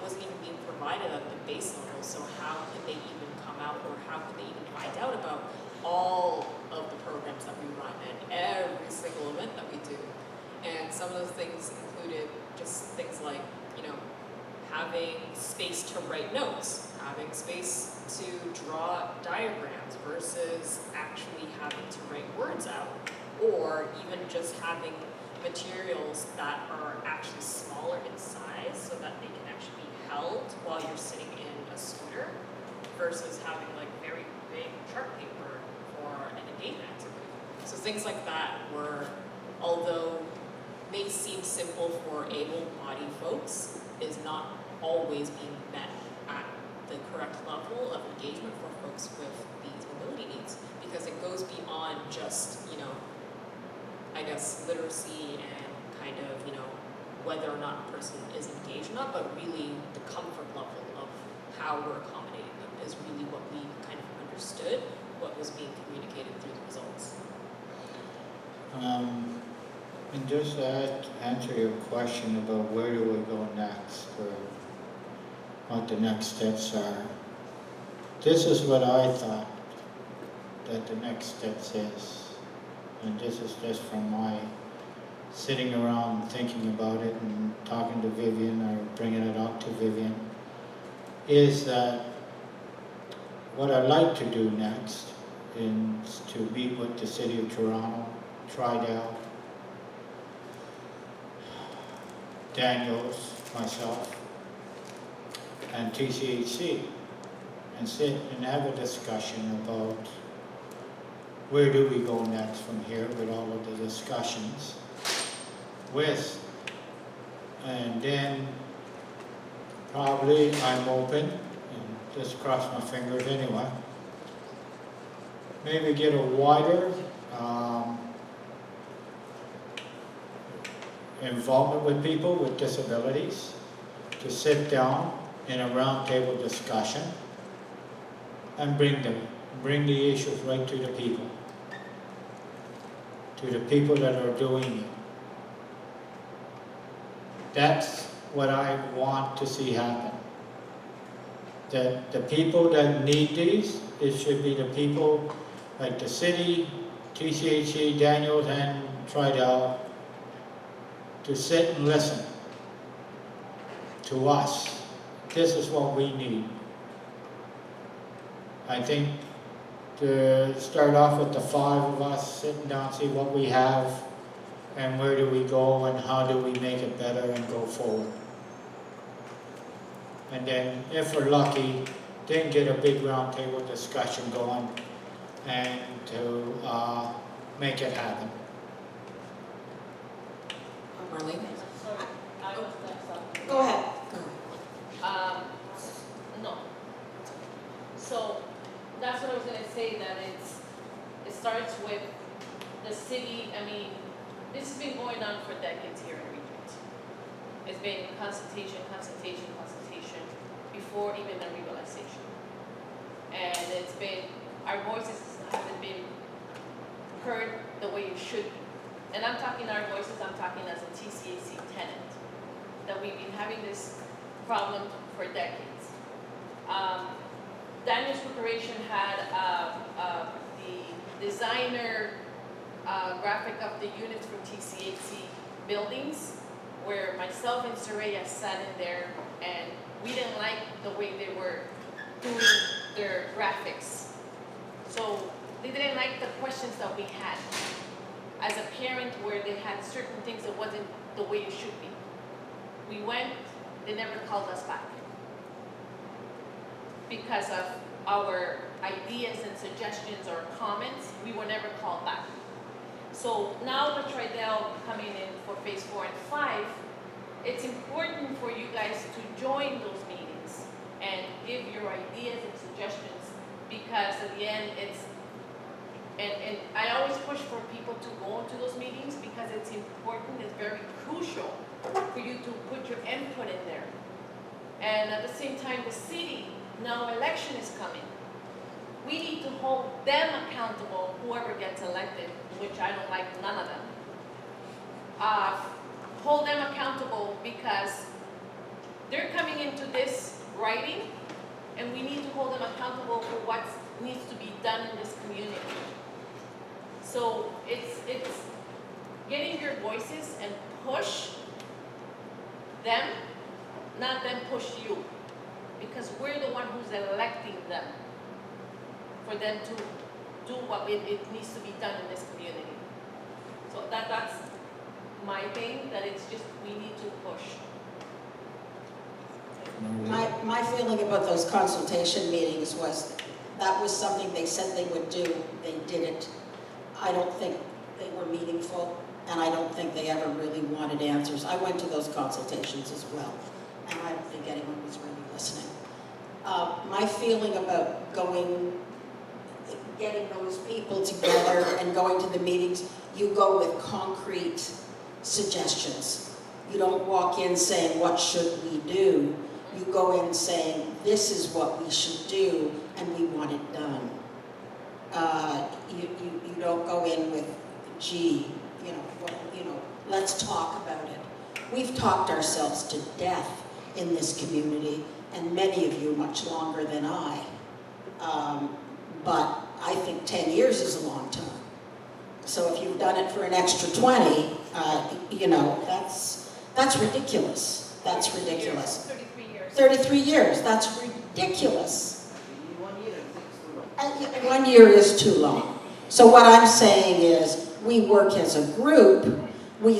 wasn't even being provided at the base level, so how could they even come out, or how could they even find out about all of the programs that we run and every single event that we do? And some of those things included just things like, having space to write notes, having space to draw diagrams versus actually having to write words out, or even just having materials that are actually smaller in size so that they can actually be held while you're sitting in a scooter versus having like very big chart paper for an engagement activity. So things like that were, although may seem simple for able-bodied folks, is not always being met at the correct level of engagement for folks with these mobility needs, because it goes beyond just, I guess, literacy and kind of, whether or not a person is engaged or not, but really the comfort level of how we're accommodating them is really what we kind of understood, what was being communicated through the results. And just to answer your question about where do we go next, or what the next steps are, this is what I thought that the next steps is. And this is just from my sitting around thinking about it and talking to Vivian or bringing it up to Vivian, is that what I'd like to do next is to meet with the City of Toronto, Tridel, Daniels, myself, and TCHC, and sit and have a discussion about where do we go next from here with all of the discussions and then probably I'm open, and just cross my fingers anyway, maybe get a wider involvement with people with disabilities, to sit down in a roundtable discussion and bring the issues right to the people that are doing it. That's what I want to see happen. That the people that need these, it should be the people like the city, TCHC, Daniels, and Tridel, to sit and listen to us. This is what we need. I think to start off with the 5 of us sitting down, see what we have and where do we go and how do we make it better and go forward. And then if we're lucky, then get a big roundtable discussion going and to make it happen. Marlene? Sorry, I was next. Go ahead. No. So that's what I was gonna say, that it starts with the city. I mean, this has been going on for decades here in Regent. It's been consultation before even the legalization. And it's been, our voices haven't been heard the way it should be. And I'm talking our voices, I'm talking as a TCAC tenant, that we've been having this problem for decades. Daniels Corporation had the designer graphic of the units from TCAC buildings, where myself and Soraya sat in there, and we didn't like the way they were doing their graphics. So they didn't like the questions that we had as a parent, where they had certain things that wasn't the way it should be. We went, they never called us back because of our ideas and suggestions or comments. We were never called back. So now with Tridel coming in for phase 4 and 5, it's important for you guys to join those meetings and give your ideas and suggestions, because at the end it's, and I always push for people to go to those meetings because it's important, it's very crucial for you to put your input in there. And at the same time, the city, now election is coming. We need to hold them accountable, whoever gets elected, which I don't like none of them. Hold them accountable because they're coming into this writing, and we need to hold them accountable for what needs to be done in this community. So it's getting your voices and push them, not them push you, because we're the one who's electing them for them to do what it needs to be done in this community. So that's my thing, that it's just we need to push. My feeling about those consultation meetings was that was something they said they would do, they didn't. I don't think they were meaningful, and I don't think they ever really wanted answers. I went to those consultations as well, and I don't think anyone was really listening. My feeling about getting those people together and going to the meetings, you go with concrete suggestions. You don't walk in saying, what should we do? You go in saying, this is what we should do, and we want it done. You don't go in with, gee, let's talk about it. We've talked ourselves to death in this community, and many of you much longer than I. But I think 10 years is a long time. So if you've done it for an extra 20, that's ridiculous. That's ridiculous. 33 years. 33 years, that's ridiculous. 1 year and 6 months. 1 year is too long. So what I'm saying is, we work as a group, we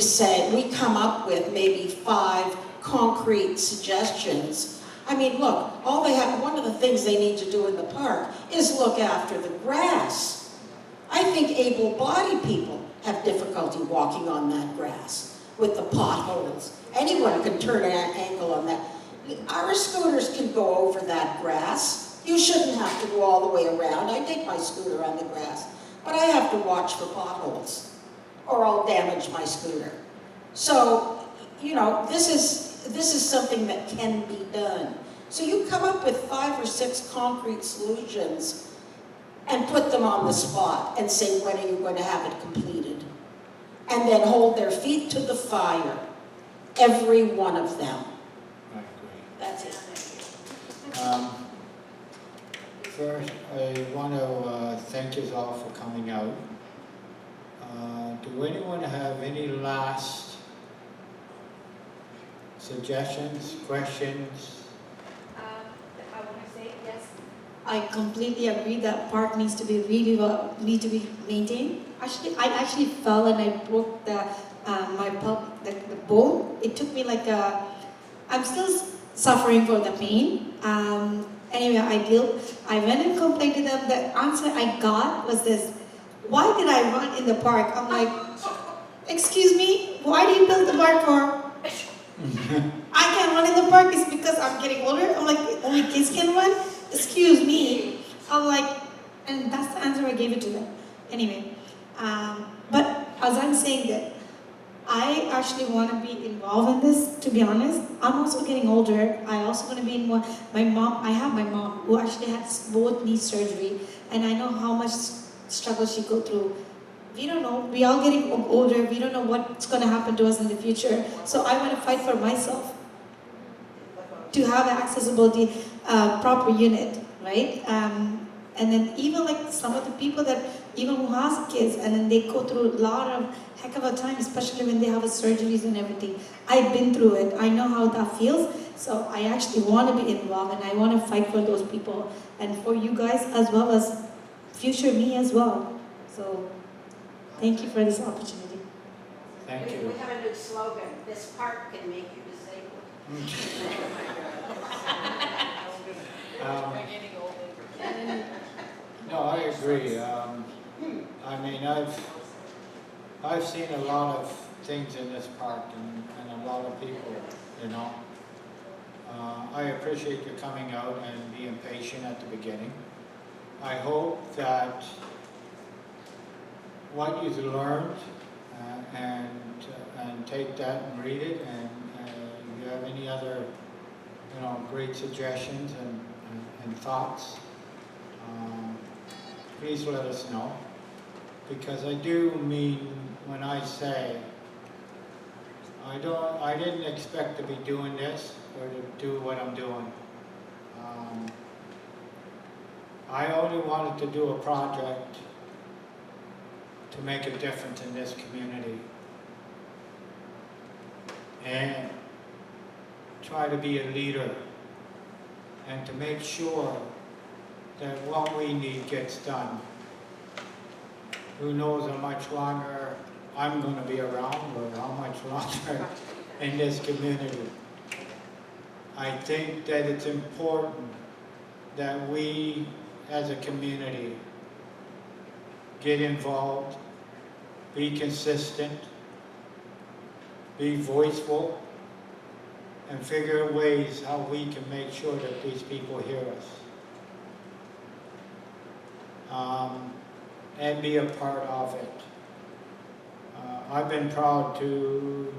come up with maybe 5 concrete suggestions. I mean, look, one of the things they need to do in the park is look after the grass. I think able-bodied people have difficulty walking on that grass with the potholes. Anyone can turn an ankle on that. Our scooters can go over that grass. You shouldn't have to go all the way around. I take my scooter on the grass, but I have to watch for potholes or I'll damage my scooter. So you know, this is something that can be done. So you come up with 5 or 6 concrete solutions and put them on the spot and say, when are you going to have it completed? And then hold their feet to the fire, every one of them. I agree. That's it. First, I want to thank you all for coming out. Do anyone have any last suggestions, questions? I want to say yes. I completely agree that park needs to be really well, need to be maintained. Actually, I actually fell and I broke the the bone. It took me like I'm still suffering for the pain. Anyway, I went and complained to them. The answer I got was this: why did I run in the park? I'm like, excuse me, why do you build the park for? I can't run in the park. It's because I'm getting older. I'm like, only kids can run. Excuse me. I'm like, and that's the answer I gave it to them. Anyway, but as I'm saying that, I actually want to be involved in this, to be honest. I'm also getting older. I also want to be involved. I have my mom who actually had both knee surgery, and I know how much struggle she go through. We don't know. We all getting older. We don't know what's going to happen to us in the future. So I want to fight for myself to have an accessibility proper unit, right? And then even like some of the people that even who has kids, and then they go through a lot of heck of a time, especially when they have surgeries and everything. I've been through it. I know how that feels. So I actually want to be involved, and I want to fight for those people and for you guys as well as future me as well. So thank you for this opportunity. Thank you. We have a new slogan: this park can make you disabled. No, I agree. I mean, I've seen a lot of things in this park and a lot of people, you know. I appreciate you coming out and being patient at the beginning. I hope that what you've learned and take that and read it, and if you have any other, you know, great suggestions and thoughts, please let us know, because I do mean when I say I didn't expect to be doing this or to do what I'm doing. I only wanted to do a project to make a difference in this community and try to be a leader and to make sure that what we need gets done. Who knows how much longer I'm going to be around, or how much longer in this community. I think that it's important that we as a community get involved, be consistent, be voiceful, and figure out ways how we can make sure that these people hear us. And be a part of it. I've been proud to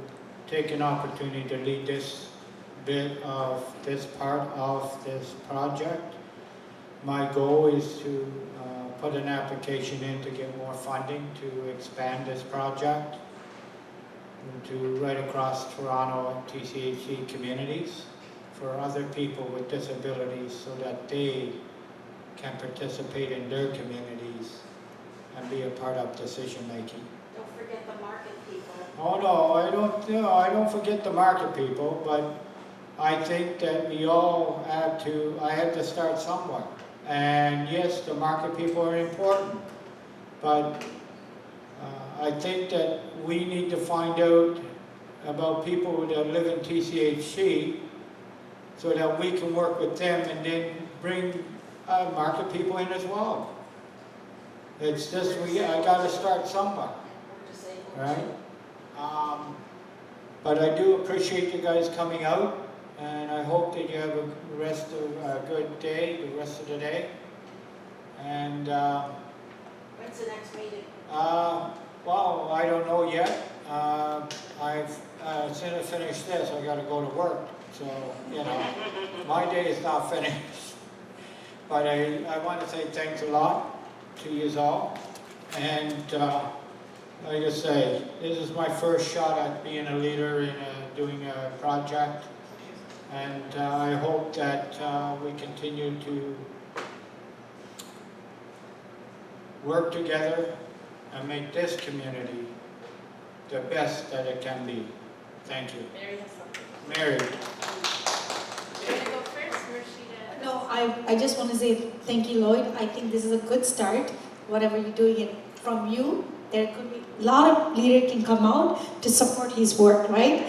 take an opportunity to lead this bit of this part of this project. My goal is to put an application in to get more funding to expand this project to right across Toronto and TCHC communities for other people with disabilities, so that they can participate in their communities and be a part of decision making. Don't forget the market people. Oh no, I don't forget the market people, but I think that we all I had to start somewhere. And yes, the market people are important, but I think that we need to find out about people that live in TCHC so that we can work with them and then bring market people in as well. It's just, I gotta start somewhere, right? But I do appreciate you guys coming out, and I hope that you have a good day, the rest of the day. And When's the next meeting? well, I don't know yet. as soon as I finish this, I gotta go to work. So, you know, my day is not finished. But I want to say thanks a lot to you all. And like I say, this is my first shot at being a leader in doing a project. And I hope that we continue to work together and make this community the best that it can be. Thank you. Mary has something. Mary. You wanna go first, Rashida? No, I just want to say thank you, Lloyd. I think this is a good start, whatever you're doing it from you. There could be a lot of leader can come out to support his work, right?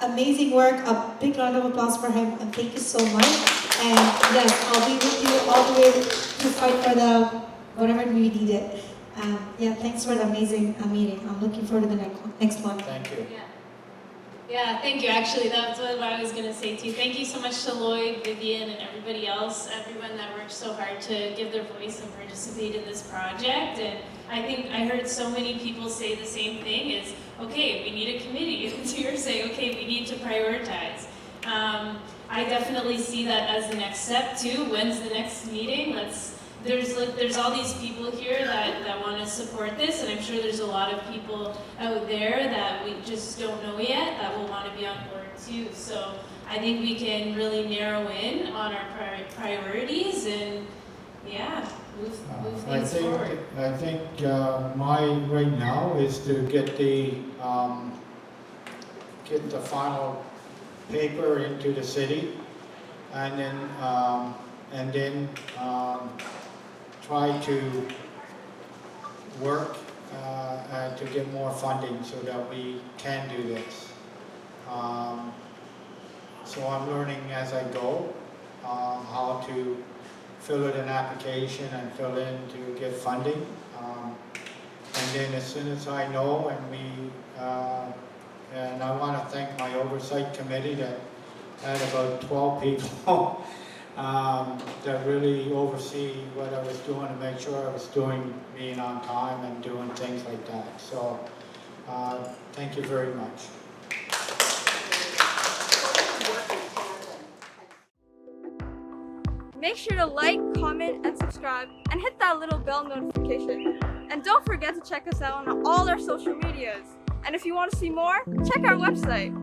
Amazing work, a big round of applause for him, and thank you so much. And yes, I'll be with you all the way to fight for the whatever we need it. Yeah, thanks for the amazing meeting. I'm looking forward to the next one. Thank you. Yeah, thank you. Actually, that's what I was going to say too. Thank you so much to Lloyd, Vivian, and everybody else, everyone that worked so hard to give their voice and participate in this project. And I think I heard so many people say the same thing is, okay, we need a committee. So you're saying, okay, we need to prioritize. I definitely see that as the next step too. When's the next meeting? There's all these people here that want to support this, and I'm sure there's a lot of people out there that we just don't know yet that will want to be on board too. So I think we can really narrow in on our priorities and move things forward. I think my right now is to get the final paper into the city, and then try to work to get more funding so that we can do this. So I'm learning as I go how to fill in an application and fill in to get funding. And then as soon as I know and I want to thank my oversight committee that had about 12 people that really oversee what I was doing to make sure I was being on time and doing things like that. So thank you very much. Make sure to like, comment, and subscribe, and hit that little bell notification. And don't forget to check us out on all our social medias. And if you want to see more, check our website.